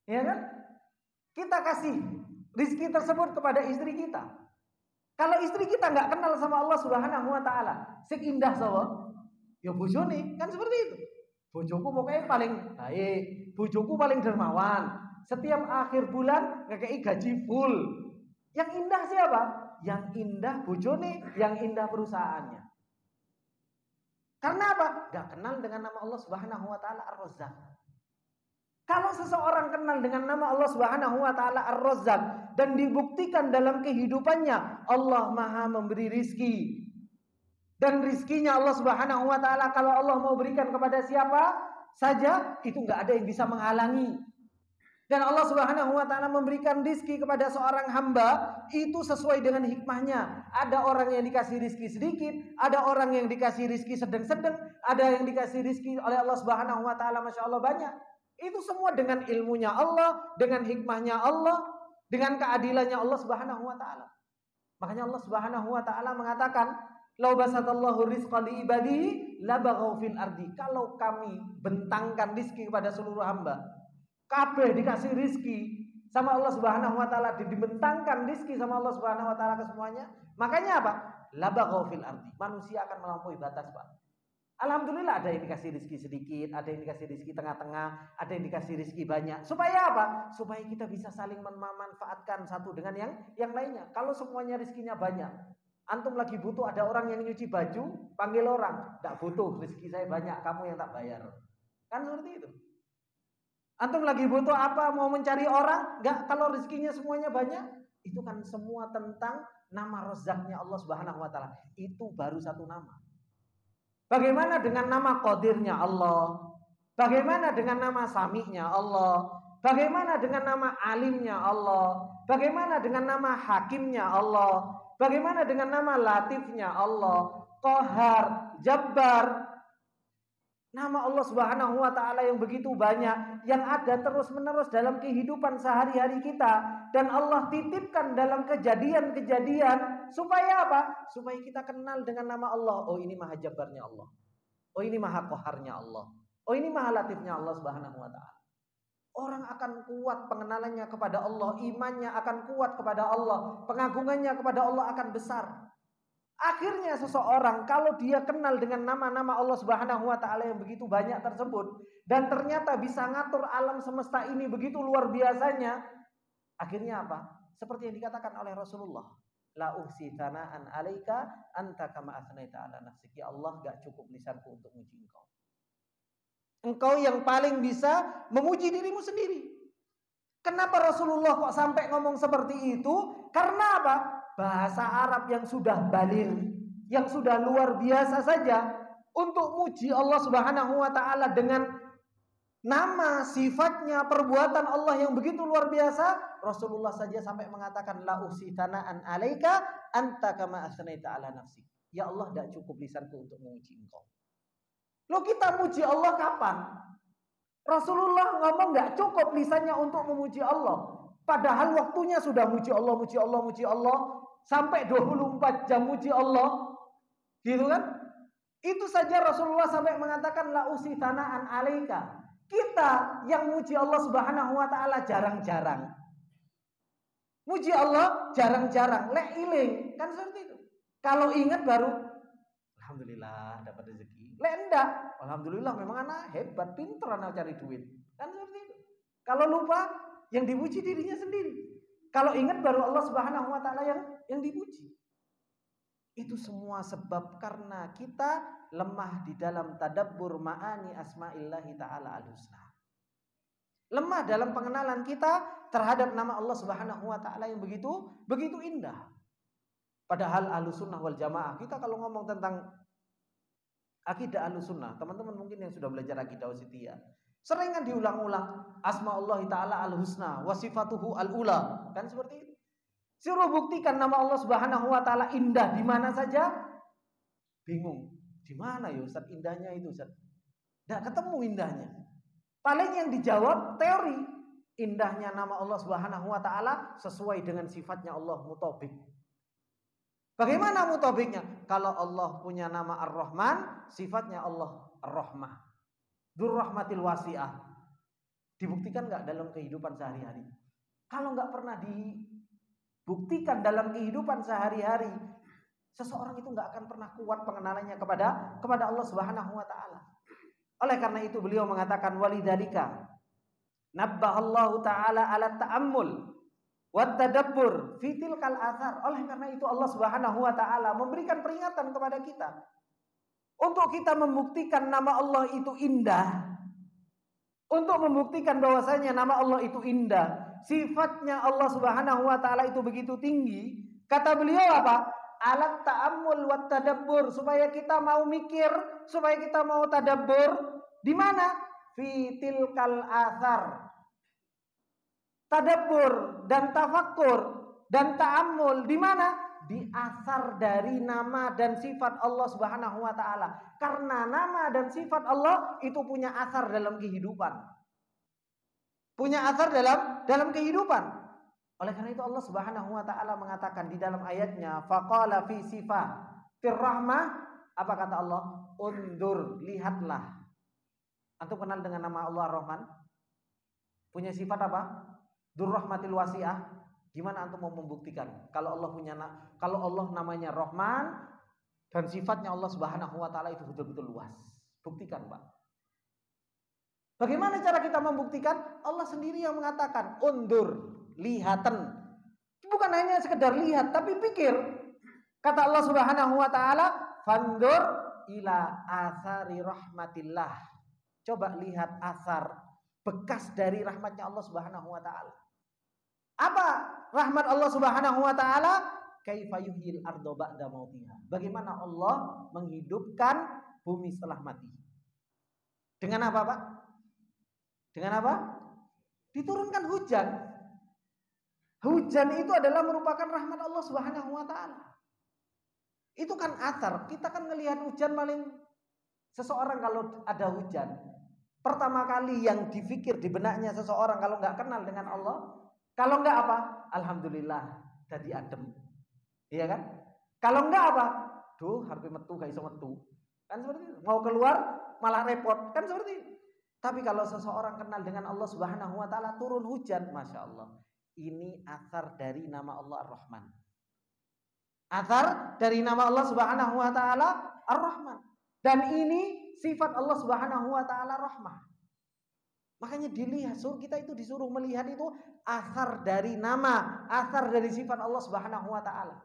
Ya kan? Kita kasih rizki tersebut kepada istri kita. Kalau istri kita nggak kenal sama Allah Subhanahu wa taala, sing indah sapa? Ya bojone, kan seperti itu. Bojoku pokoknya paling baik, bojoku paling dermawan. Setiap akhir bulan ngekei gaji full. Yang indah siapa? Yang indah bojone, yang indah perusahaannya. Karena apa? Gak kenal dengan nama Allah Subhanahu wa taala Ar-Razzaq. Kalau seseorang kenal dengan nama Allah Subhanahu wa taala Ar-Razzaq dan dibuktikan dalam kehidupannya Allah Maha memberi rizki. Dan rizkinya Allah Subhanahu wa taala kalau Allah mau berikan kepada siapa saja itu enggak ada yang bisa menghalangi. Dan Allah Subhanahu wa taala memberikan rizki kepada seorang hamba itu sesuai dengan hikmahnya. Ada orang yang dikasih rizki sedikit, ada orang yang dikasih rizki sedang-sedang, ada yang dikasih rizki oleh Allah Subhanahu wa taala Masya Allah banyak. Itu semua dengan ilmunya Allah, dengan hikmahnya Allah, dengan keadilannya Allah Subhanahu wa taala. Makanya Allah Subhanahu wa taala mengatakan, "Lau basatallahu rizqa li ibadihi labaghaw fil ardi." Kalau kami bentangkan rizki kepada seluruh hamba, kabeh dikasih rizki sama Allah Subhanahu wa taala, dibentangkan rizki sama Allah Subhanahu wa taala ke semuanya. Makanya apa? Labaghaw fil ardi. Manusia akan melampaui batas, Pak. Alhamdulillah ada yang dikasih rizki sedikit, ada yang dikasih rizki tengah-tengah, ada yang dikasih rizki banyak. Supaya apa? Supaya kita bisa saling memanfaatkan satu dengan yang lainnya. Kalau semuanya rizkinya banyak, antum lagi butuh ada orang yang nyuci baju, panggil orang. Tidak butuh, rizki saya banyak, kamu yang tak bayar. Kan seperti itu. Antum lagi butuh apa, mau mencari orang, enggak, kalau rizkinya semuanya banyak, itu kan semua tentang nama Razzaqnya Allah Subhanahu wa taala. Itu baru satu nama. Bagaimana dengan nama Qadirnya Allah? Bagaimana dengan nama Sami'nya Allah? Bagaimana dengan nama Alimnya Allah? Bagaimana dengan nama Hakimnya Allah? Bagaimana dengan nama Latifnya Allah? Qahar, Jabbar. Nama Allah Subhanahu wa taala yang begitu banyak, yang ada terus-menerus dalam kehidupan sehari-hari kita, dan Allah titipkan dalam kejadian-kejadian supaya apa? Supaya kita kenal dengan nama Allah. Oh, ini Maha Jabbarnya Allah. Oh, ini Maha Qaharnya Allah. Oh, ini Maha Latifnya Allah Subhanahu wa taala. Orang akan kuat pengenalannya kepada Allah, imannya akan kuat kepada Allah, pengagungannya kepada Allah akan besar. Akhirnya seseorang kalau dia kenal dengan nama-nama Allah Subhanahu wa taala yang begitu banyak tersebut dan ternyata bisa ngatur alam semesta ini begitu luar biasanya, akhirnya apa? Seperti yang dikatakan oleh Rasulullah, la uhsi thana'an 'alaika anta kama athnaita 'ala nafsik. Ya Allah, enggak cukup lisanku untuk memuji Engkau. Engkau yang paling bisa memuji dirimu sendiri. Kenapa Rasulullah kok sampai ngomong seperti itu? Karena apa? Bahasa Arab yang sudah baligh, yang sudah luar biasa saja untuk muji Allah Subhanahu wa taala dengan nama, sifatnya, perbuatan Allah yang begitu luar biasa. Rasulullah saja sampai mengatakan la usitana'an 'alaika anta kama asnaita 'ala nafsik. Ya Allah, tidak cukup lisanku untuk memuji Engkau. Loh, kita muji Allah kapan? Rasulullah ngomong gak cukup lisannya untuk memuji Allah. Padahal waktunya sudah muji Allah, muji Allah, muji Allah. Sampai 24 jam muji Allah. Gitu kan? Itu saja Rasulullah sampai mengatakan la usitana'an 'alaika. Kita yang muji Allah Subhanahu wa taala jarang-jarang. Muji Allah jarang-jarang, lek iling, kan seperti itu. Kalau ingat baru alhamdulillah dapat rezeki. Lek enggak, alhamdulillah memang anak hebat, pintar anak cari duit. Kan seperti itu. Kalau lupa, yang dipuji dirinya sendiri. Kalau ingat baru Allah Subhanahu wa taala yang dipuji. Itu semua sebab karena kita lemah di dalam tadabbur ma'ani asma'illahi ta'ala al-husna. Lemah dalam pengenalan kita terhadap nama Allah Subhanahu wa taala yang begitu indah. Padahal Ahlussunnah wal Jamaah, kita kalau ngomong tentang akidah Ahlussunnah, teman-teman mungkin yang sudah belajar akidah wasithiyah, sering kan diulang-ulang asma'ullahi ta'ala al-husna wa sifatuhu al-ula. Kan seperti itu. Suruh buktikan nama Allah Subhanahu wa taala indah di mana saja, bingung. Di mana ya Ustaz indahnya itu, Ustaz? Enggak ketemu indahnya. Paling yang dijawab teori. Indahnya nama Allah Subhanahu wa taala sesuai dengan sifatnya Allah mutabik. Bagaimana mutabiknya? Kalau Allah punya nama Ar-Rahman, sifatnya Allah Ar-Rahmah. Dzurrahmatil wasi'ah. Dibuktikan enggak dalam kehidupan sehari-hari? Kalau enggak pernah dibuktikan dalam kehidupan sehari-hari, seseorang itu enggak akan pernah kuat pengenalannya kepada Allah Subhanahu wa taala. Oleh karena itu beliau mengatakan walidzalika nabbahallahu taala ala ta'ammul wa tadabbur fi tilkal athar. Oleh karena itu Allah Subhanahu wa taala memberikan peringatan kepada kita untuk kita membuktikan nama Allah itu indah. Untuk membuktikan bahwasanya nama Allah itu indah, sifatnya Allah Subhanahu wa taala itu begitu tinggi. Kata beliau apa? Alat ta'ammul wa tadabbur, supaya kita mau mikir, supaya kita mau tadabbur di mana? Fi tilkal athar. Tadabbur dan tafakkur dan ta'ammul di mana? Di asar dari nama dan sifat Allah Subhanahu wa taala. Karena nama dan sifat Allah itu punya asar dalam kehidupan. Punya asar dalam kehidupan. Oleh karena itu Allah Subhanahu wa taala mengatakan di dalam ayatnya, faqala fi sifatir rahmah, apa kata Allah? Undur, lihatlah. Antum kenal dengan nama Allah Ar-Rahman? Punya sifat apa? Dzurrahmatil wasi'ah. Gimana antum mau membuktikan kalau Allah namanya Rahman dan sifatnya Allah Subhanahu wa taala itu betul-betul luas? Buktikan, Pak. Bagaimana cara kita membuktikan? Allah sendiri yang mengatakan, undur, lihatan. Bukan hanya sekedar lihat, tapi pikir. Kata Allah Subhanahu wa taala, fandur ila athari rahmatillah. Coba lihat asar, bekas dari rahmatnya Allah Subhanahu wa taala. Apa rahmat Allah Subhanahu wa taala? Kaifa yuhyil arda ba'da mautiha. Bagaimana Allah menghidupkan bumi setelah mati? Dengan apa, Pak? Dengan apa? Diturunkan hujan. Hujan itu adalah merupakan rahmat Allah Subhanahu wa taala. Itu kan asar. Kita kan ngelihat hujan paling seseorang kalau ada hujan. Pertama kali yang dipikir di benaknya seseorang kalau nggak kenal dengan Allah, kalau enggak apa? Alhamdulillah jadi adem. Iya kan? Kalau enggak apa? Duh, harus metu gak iso metu. Kan seperti itu. Mau keluar malah repot. Kan seperti itu. Tapi kalau seseorang kenal dengan Allah Subhanahu wa taala, turun hujan, Masya Allah. Ini asar dari nama Allah Ar-Rahman. Asar dari nama Allah Subhanahu wa taala Ar-Rahman. Dan ini sifat Allah Subhanahu wa taala Rahmah. Makanya dilihat, kita itu disuruh melihat itu asar dari nama, asar dari sifat Allah Subhanahu wa taala.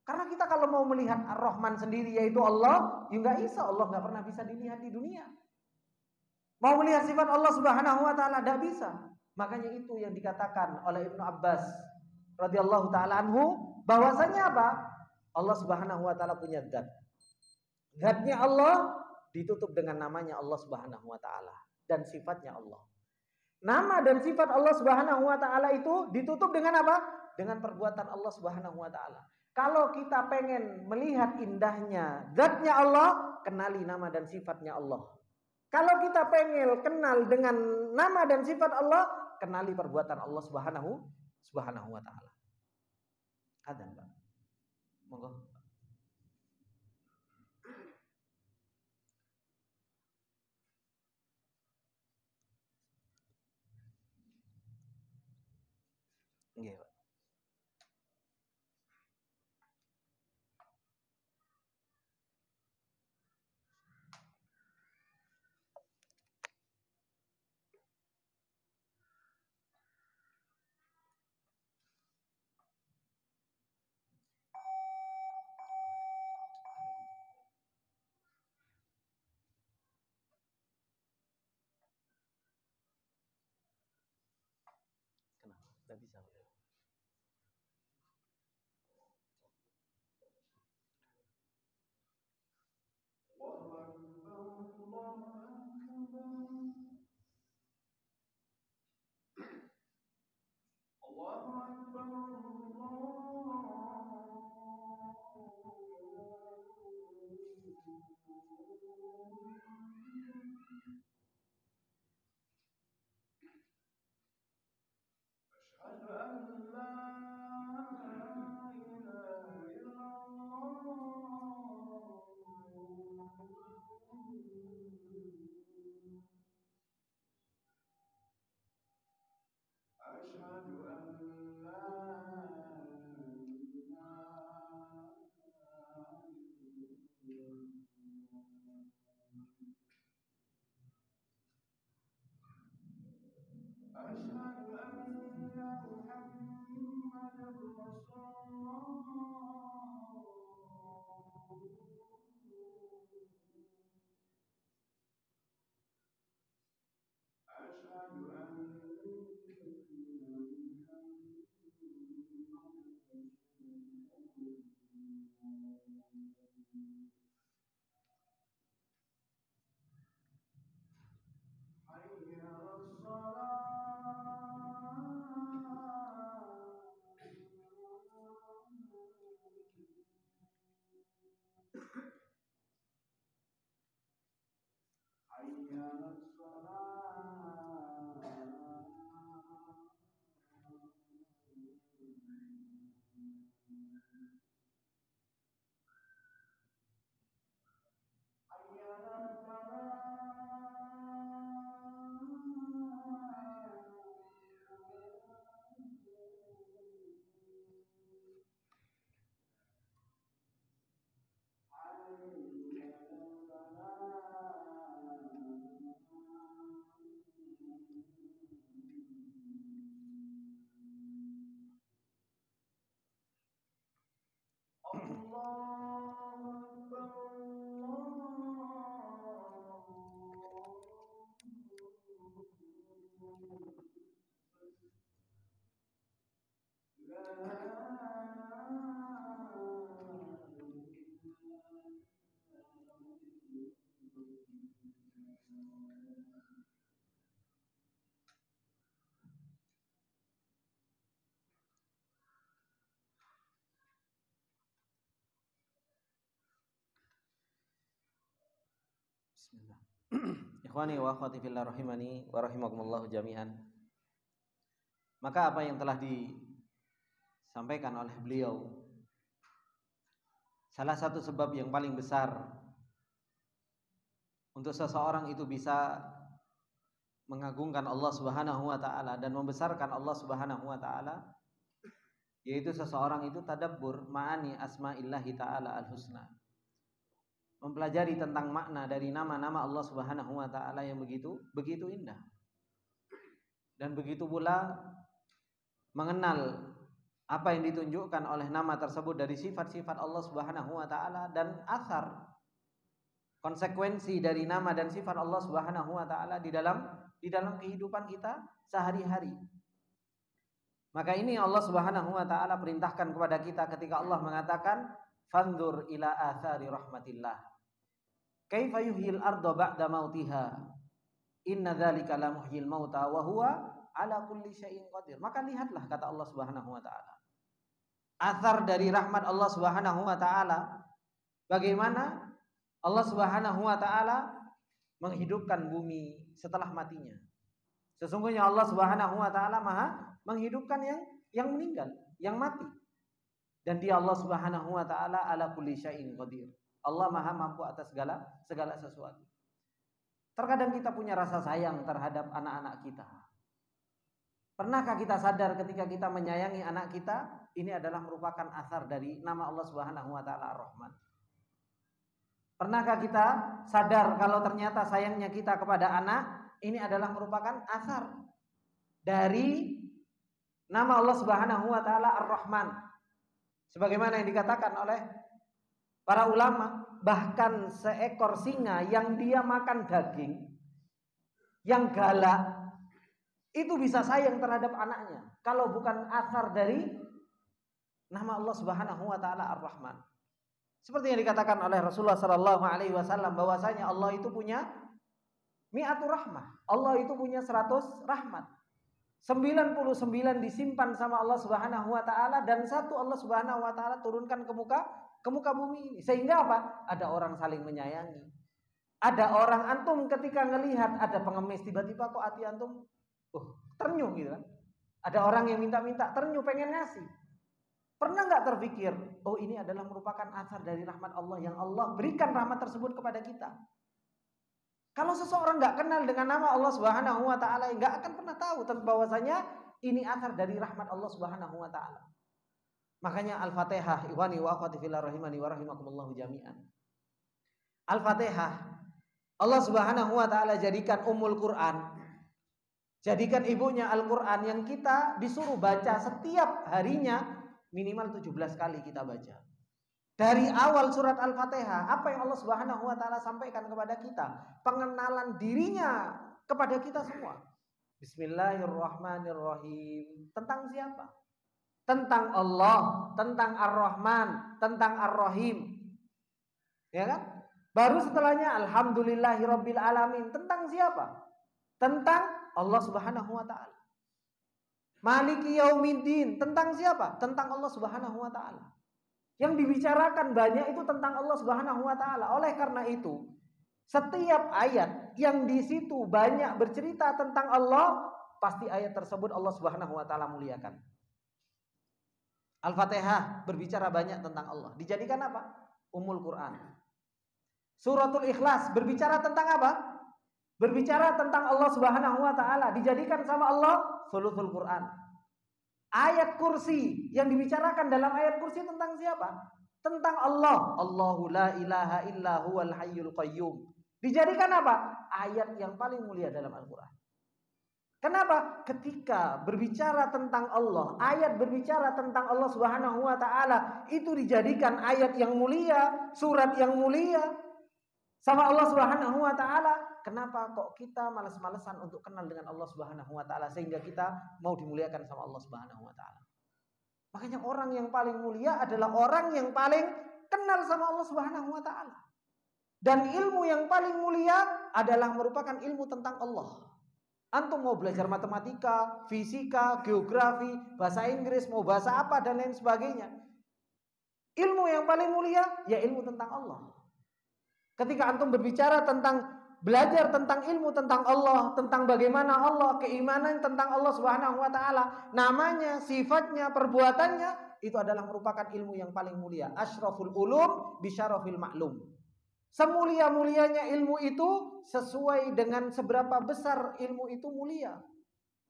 Karena kita kalau mau melihat Ar-Rahman sendiri yaitu Allah, ya enggak bisa, Allah enggak pernah bisa dilihat di dunia. Mau melihat sifat Allah Subhanahu wa taala enggak bisa. Makanya itu yang dikatakan oleh Ibnu Abbas radhiyallahu taala anhu, bahwasanya apa? Allah Subhanahu wa taala punya zat. Zatnya Allah ditutup dengan namanya Allah Subhanahu wa taala dan sifatnya Allah. Nama dan sifat Allah Subhanahu wa taala itu ditutup dengan apa? Dengan perbuatan Allah Subhanahu wa taala. Kalau kita pengen melihat indahnya zatnya Allah, kenali nama dan sifatnya Allah. Kalau kita pengen kenal dengan nama dan sifat Allah, kenali perbuatan Allah Subhanahu wa taala. Adzan, Pak. Monggo. Nggih, Pak. Kenapa? Enggak bisa, Pak. Bismillah. Ikhwani wa akhwati fillah rahimani wa rahimakumullah jami'an. Maka apa yang telah disampaikan oleh beliau, salah satu sebab yang paling besar untuk seseorang itu bisa mengagungkan Allah Subhanahu wa taala dan membesarkan Allah Subhanahu wa taala, yaitu seseorang itu tadabbur ma'ani asma'illahi taala al-husna. Mempelajari tentang makna dari nama-nama Allah Subhanahu wa taala yang begitu indah. Dan begitu pula mengenal apa yang ditunjukkan oleh nama tersebut dari sifat-sifat Allah Subhanahu wa taala dan asar konsekuensi dari nama dan sifat Allah Subhanahu wa taala di dalam kehidupan kita sehari-hari. Maka ini Allah Subhanahu wa taala perintahkan kepada kita ketika Allah mengatakan fanzur ila athari rahmatillah kaifa yuhyil arda ba'da mautiha inna dzalika la muhyil mauta wa huwa ala kulli syai'in qadir. Maka lihatlah, kata Allah Subhanahu wa taala, athar dari rahmat Allah Subhanahu wa taala, bagaimana Allah Subhanahu wa taala menghidupkan bumi setelah matinya. Sesungguhnya Allah Subhanahu wa taala Maha menghidupkan yang meninggal, yang mati. Dan Dia Allah Subhanahu wa taala ala kulli syai'in qadir. Allah Maha mampu atas segala sesuatu. Terkadang kita punya rasa sayang terhadap anak-anak kita. Pernahkah kita sadar ketika kita menyayangi anak kita, ini adalah merupakan asar dari nama Allah Subhanahu wa taala Ar-Rahman? Pernahkah kita sadar kalau ternyata sayangnya kita kepada anak ini adalah merupakan asar dari nama Allah Subhanahu wa taala Ar-Rahman? Sebagaimana yang dikatakan oleh para ulama, bahkan seekor singa yang dia makan daging, yang galak, itu bisa sayang terhadap anaknya kalau bukan asar dari nama Allah Subhanahu wa taala Ar-Rahman. Seperti yang dikatakan oleh Rasulullah sallallahu alaihi wasallam bahwasanya Allah itu punya mi'atur rahmah. Allah itu punya 100 rahmat. 99 disimpan sama Allah Subhanahu wa taala dan satu Allah Subhanahu wa taala turunkan ke muka bumi ini. Sehingga apa? Ada orang saling menyayangi. Ada orang, antum ketika ngelihat ada pengemis tiba-tiba kok hati antum ternyuh gitu kan. Ada orang yang minta-minta ternyuh pengen ngasih. Pernah nggak terpikir, oh ini adalah merupakan asar dari rahmat Allah yang Allah berikan rahmat tersebut kepada kita. Kalau seseorang nggak kenal dengan nama Allah Subhanahu wa taala, nggak akan pernah tahu bahwasanya ini asar dari rahmat Allah Subhanahu wa taala. Makanya Al-Fatihah, ikhwani wa akhwati fillah rahimani wa rahimakumullah jami'an. Al-Fatihah Allah Subhanahu wa taala jadikan ummul Quran. Jadikan ibunya Al-Quran yang kita disuruh baca setiap harinya minimal 17 kali kita baca. Dari awal surat Al-Fatihah, apa yang Allah Subhanahu wa taala sampaikan kepada kita? Pengenalan dirinya kepada kita semua. Bismillahirrahmanirrahim. Tentang siapa? Tentang Allah, tentang Ar-Rahman, tentang Ar-Rahim. Ya kan? Baru setelahnya Alhamdulillahirabbil alamin. Tentang siapa? Tentang Allah Subhanahu wa taala. Maliki yaumiddin. Tentang siapa? Tentang Allah Subhanahu wa taala. Yang dibicarakan banyak itu tentang Allah Subhanahu wa taala. Oleh karena itu, setiap ayat yang di situ banyak bercerita tentang Allah, pasti ayat tersebut Allah Subhanahu wa taala muliakan. Al-Fatihah berbicara banyak tentang Allah. Dijadikan apa? Ummul Quran. Suratul Ikhlas berbicara tentang apa? Berbicara tentang Allah Subhanahu wa taala. Dijadikan sama Allah Thuluthul Quran. Ayat kursi yang dibicarakan dalam ayat kursi tentang siapa? Tentang Allah. Allahu la ilaha illa huwal hayyul qayyum. Dijadikan apa? Ayat yang paling mulia dalam Al-Quran. Kenapa? Ketika berbicara tentang Allah, ayat berbicara tentang Allah Subhanahu wa taala, itu dijadikan ayat yang mulia, surat yang mulia sama Allah Subhanahu wa taala. Kenapa kok kita malas-malesan untuk kenal dengan Allah Subhanahu wa taala sehingga kita mau dimuliakan sama Allah Subhanahu wa taala? Makanya orang yang paling mulia adalah orang yang paling kenal sama Allah Subhanahu wa taala. Dan ilmu yang paling mulia adalah merupakan ilmu tentang Allah. Antum mau belajar matematika, fisika, geografi, bahasa Inggris, mau bahasa apa dan lain sebagainya. Ilmu yang paling mulia ya ilmu tentang Allah. Ketika antum berbicara tentang belajar tentang ilmu tentang Allah, tentang bagaimana Allah, keimanan tentang Allah Subhanahu wa taala, namanya, sifatnya, perbuatannya, itu adalah merupakan ilmu yang paling mulia. Asyraful ulum bisyarafil ma'lum. Semulia-mulianya ilmu itu sesuai dengan seberapa besar ilmu itu mulia.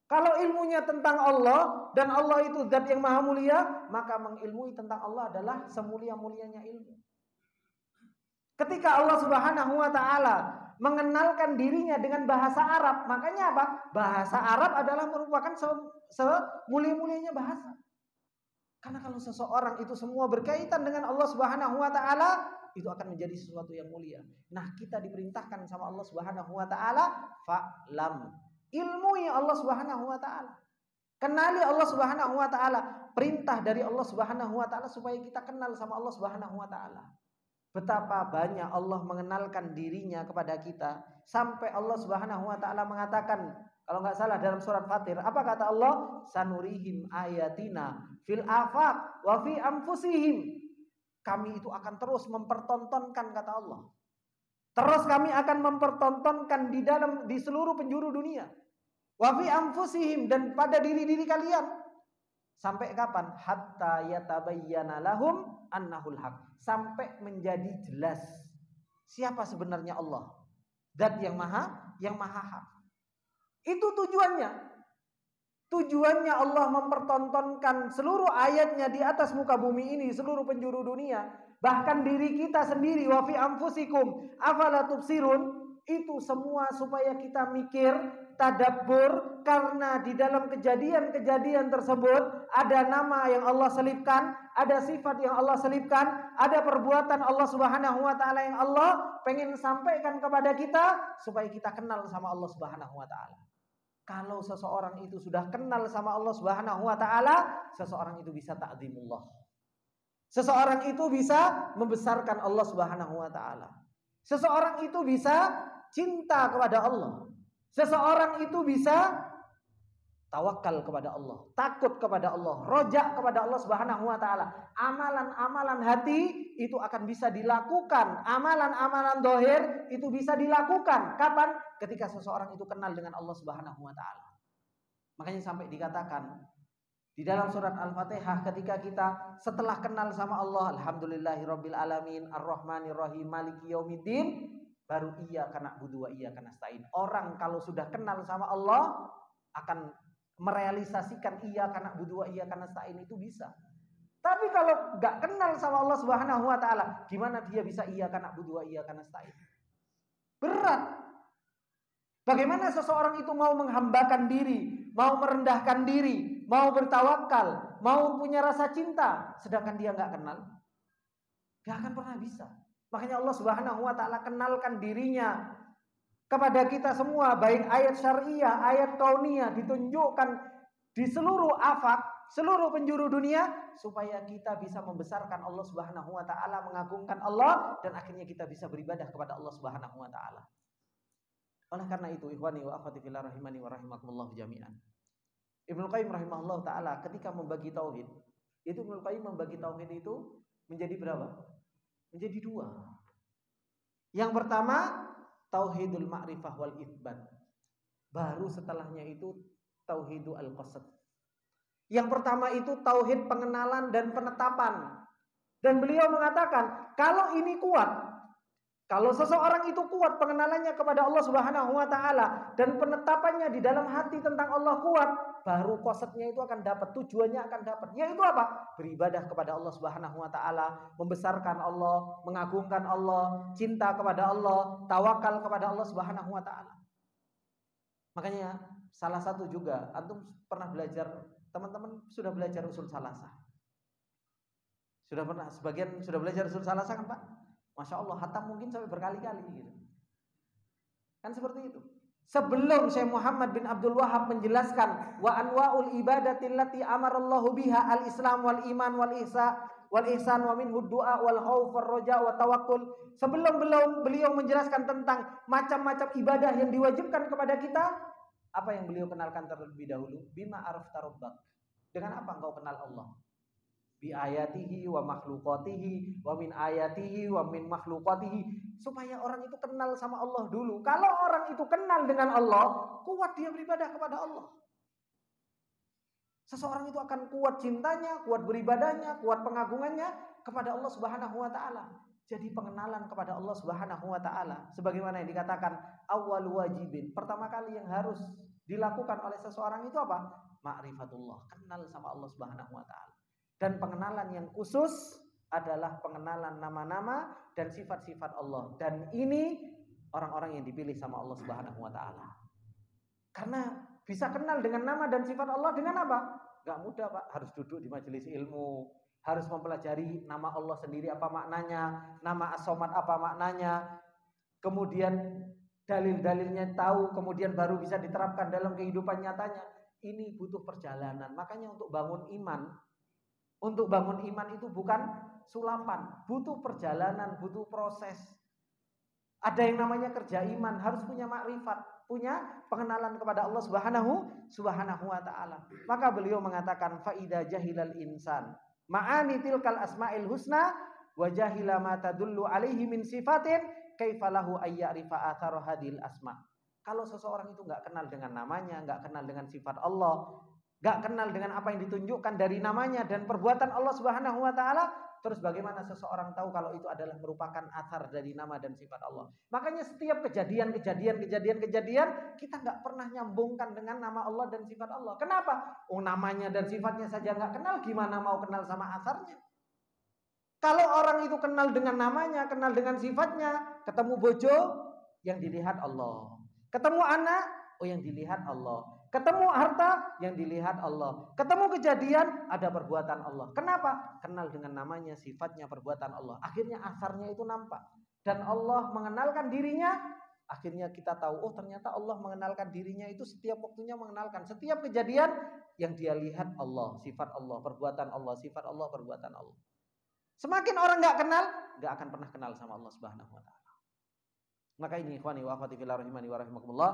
Kalau ilmunya tentang Allah dan Allah itu zat yang maha mulia, maka mengilmui tentang Allah adalah semulia-mulianya ilmu. Ketika Allah Subhanahu wa taala mengenalkan dirinya dengan bahasa Arab, makanya apa? Bahasa Arab adalah merupakan semulia-mulianya bahasa. Karena kalau seseorang itu semua berkaitan dengan Allah Subhanahu wa taala, itu akan menjadi sesuatu yang mulia. Nah, kita diperintahkan sama Allah Subhanahu wa taala, fa'lam. Ilmui Allah Subhanahu wa taala. Kenali Allah Subhanahu wa taala. Perintah dari Allah Subhanahu wa taala supaya kita kenal sama Allah Subhanahu wa taala. Betapa banyak Allah mengenalkan dirinya kepada kita sampai Allah Subhanahu wa taala mengatakan, kalau enggak salah dalam surat Fatir, apa kata Allah? Sanurihim ayatina fil afaq wa fi anfusihim. Kami itu akan terus mempertontonkan, kata Allah. Terus kami akan mempertontonkan di seluruh penjuru dunia. Wa fi anfusihim, dan pada diri-diri kalian. Sampai kapan? Hatta yatabayyana lahum annahul haq. Sampai menjadi jelas siapa sebenarnya Allah. Zat yang maha hak. Itu tujuannya. Tujuannya Allah mempertontonkan seluruh ayatnya di atas muka bumi ini, seluruh penjuru dunia, bahkan diri kita sendiri, wa fi anfusikum afala tubsirun, itu semua supaya kita mikir, tadabbur, karena di dalam kejadian-kejadian tersebut ada nama yang Allah selipkan, ada sifat yang Allah selipkan, ada perbuatan Allah Subhanahu wa taala yang Allah pengen sampaikan kepada kita supaya kita kenal sama Allah Subhanahu wa taala. Kalau seseorang itu sudah kenal sama Allah Subhanahu wa taala, seseorang itu bisa ta'zimullah. Seseorang itu bisa membesarkan Allah Subhanahu wa taala. Seseorang itu bisa cinta kepada Allah. Seseorang itu bisa tawakal kepada Allah, takut kepada Allah, rojak kepada Allah Subhanahu wa taala. Amalan-amalan hati itu akan bisa dilakukan, amalan-amalan zahir itu bisa dilakukan. Kapan? Ketika seseorang itu kenal dengan Allah Subhanahu wa taala. Makanya sampai dikatakan di dalam surat Al-Fatihah, ketika kita setelah kenal sama Allah, alhamdulillahirabbil alamin, arrahmanirrahim, maliki yaumiddin, baru iyyaka na'budu wa iyyaka nasta'in. Orang kalau sudah kenal sama Allah akan merealisasikan iyyaka na'budu wa iyyaka nasta'in itu bisa. Tapi kalau enggak kenal sama Allah Subhanahu wa taala, gimana dia bisa iyyaka na'budu wa iyyaka nasta'in? Berat. Bagaimana seseorang itu mau menghambakan diri, mau merendahkan diri, mau bertawakal, mau punya rasa cinta, sedangkan dia nggak kenal? Gak akan pernah bisa. Makanya Allah Subhanahu wa taala kenalkan dirinya kepada kita semua, baik ayat syariah, ayat kauniyah ditunjukkan di seluruh afak, seluruh penjuru dunia, supaya kita bisa membesarkan Allah Subhanahu wa taala, mengagungkan Allah, dan akhirnya kita bisa beribadah kepada Allah Subhanahu wa taala. Oleh karena itu, ikhwani wa akhwati fillah rahimani wa rahimakumullah jami'an. Ibnu Qayyim rahimahullah taala ketika membagi tauhid, itu Ibnu Qayyim membagi tauhid itu menjadi berapa? Menjadi dua. Yang pertama, tauhidul ma'rifah wal itsbat. Baru setelahnya itu tauhidul al-qasd. Yang pertama itu tauhid pengenalan dan penetapan. Dan beliau mengatakan, kalau ini kuat, kalau seseorang itu kuat pengenalannya kepada Allah Subhanahu wa taala dan penetapannya di dalam hati tentang Allah kuat, baru qasdnya itu akan dapat, tujuannya akan dapat. Yaitu apa? Beribadah kepada Allah Subhanahu wa taala, membesarkan Allah, mengagungkan Allah, cinta kepada Allah, tawakal kepada Allah Subhanahu wa taala. Makanya salah satu juga, antum pernah belajar, teman-teman sudah belajar usul salasah. Sudah pernah, sebagian sudah belajar usul salasah kan Pak? Masya Allah, hatam mungkin sampai berkali-kali gitu. Kan seperti itu. Sebelum Syekh Muhammad bin Abdul Wahab menjelaskan wa anwaul ibadatil lati amarallahu biha al-islam wal iman wal ihsan wa minhu du'a wal khauf war raja wa tawakkul. Sebelum beliau menjelaskan tentang macam-macam ibadah yang diwajibkan kepada kita, apa yang beliau kenalkan terlebih dahulu? Bima arafta rabbak. Dengan apa engkau kenal Allah? Bi ayatihi wa makhluqatihi wa min ayatihi wa min makhluqatihi, supaya orang itu kenal sama Allah dulu. Kalau orang itu kenal dengan Allah, kuat dia beribadah kepada Allah. Seseorang itu akan kuat cintanya, kuat beribadahnya, kuat pengagungannya kepada Allah Subhanahu wa taala. Jadi pengenalan kepada Allah Subhanahu wa taala sebagaimana yang dikatakan awwal wajibin. Pertama kali yang harus dilakukan oleh seseorang itu apa? Ma'rifatullah, kenal sama Allah Subhanahu wa taala. Dan pengenalan yang khusus adalah pengenalan nama-nama dan sifat-sifat Allah. Dan ini orang-orang yang dipilih sama Allah Subhanahu wa taala. Karena bisa kenal dengan nama dan sifat Allah dengan apa? Gak mudah Pak, harus duduk di majelis ilmu, harus mempelajari nama Allah sendiri apa maknanya, nama As-Somad apa maknanya, kemudian dalil-dalilnya tahu, kemudian baru bisa diterapkan dalam kehidupan nyatanya. Ini butuh perjalanan. Makanya untuk bangun iman itu bukan sulapan, butuh perjalanan, butuh proses. Ada yang namanya kerja iman, harus punya makrifat, punya pengenalan kepada Allah Subhanahu wa taala. Maka beliau mengatakan fa idza jahilal insan ma'ani tilkal asma'il husna wa jahila ma tadullu alaihi min sifatin kaifalahu ayyarifa athara hadil asma. Kalau seseorang itu enggak kenal dengan namanya, enggak kenal dengan sifat Allah, gak kenal dengan apa yang ditunjukkan dari namanya dan perbuatan Allah Subhanahu wa taala, terus bagaimana seseorang tahu kalau itu adalah merupakan athar dari nama dan sifat Allah? Makanya setiap kejadian kita gak pernah nyambungkan dengan nama Allah dan sifat Allah. Kenapa? Oh, namanya dan sifatnya saja gak kenal, gimana mau kenal sama atharnya? Kalau orang itu kenal dengan namanya, kenal dengan sifatnya, ketemu bojo, yang dilihat Allah. Ketemu anak, oh yang dilihat Allah. Ketemu harta, yang dilihat Allah. Ketemu kejadian, ada perbuatan Allah. Kenapa? Kenal dengan namanya, sifatnya, perbuatan Allah. Akhirnya asarnya itu nampak. Dan Allah mengenalkan dirinya. Akhirnya kita tahu, oh ternyata Allah mengenalkan dirinya itu setiap waktunya mengenalkan. Setiap kejadian yang dia lihat Allah, sifat Allah, perbuatan Allah, sifat Allah, perbuatan Allah. Semakin orang gak kenal, gak akan pernah kenal sama Allah Subhanahu wa taala. Maka ini ikhwani wa akhwati fillah rahimani wa rahimakumullah,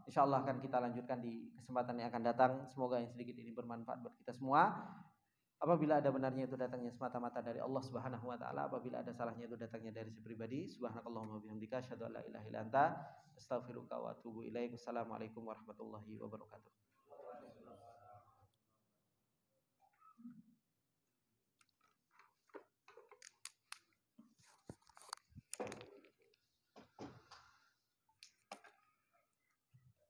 insyaallah akan kita lanjutkan di kesempatan yang akan datang. Semoga yang sedikit ini bermanfaat buat kita semua. Apabila ada benarnya itu datangnya semata-mata dari Allah Subhanahu wa taala, apabila ada salahnya itu datangnya dari si pribadi. Subhanakallahumma wa bihamdika asyhadu an la ilaha illa anta astaghfiruka wa atubu ilaik. Wassalamualaikum warahmatullahi wabarakatuh.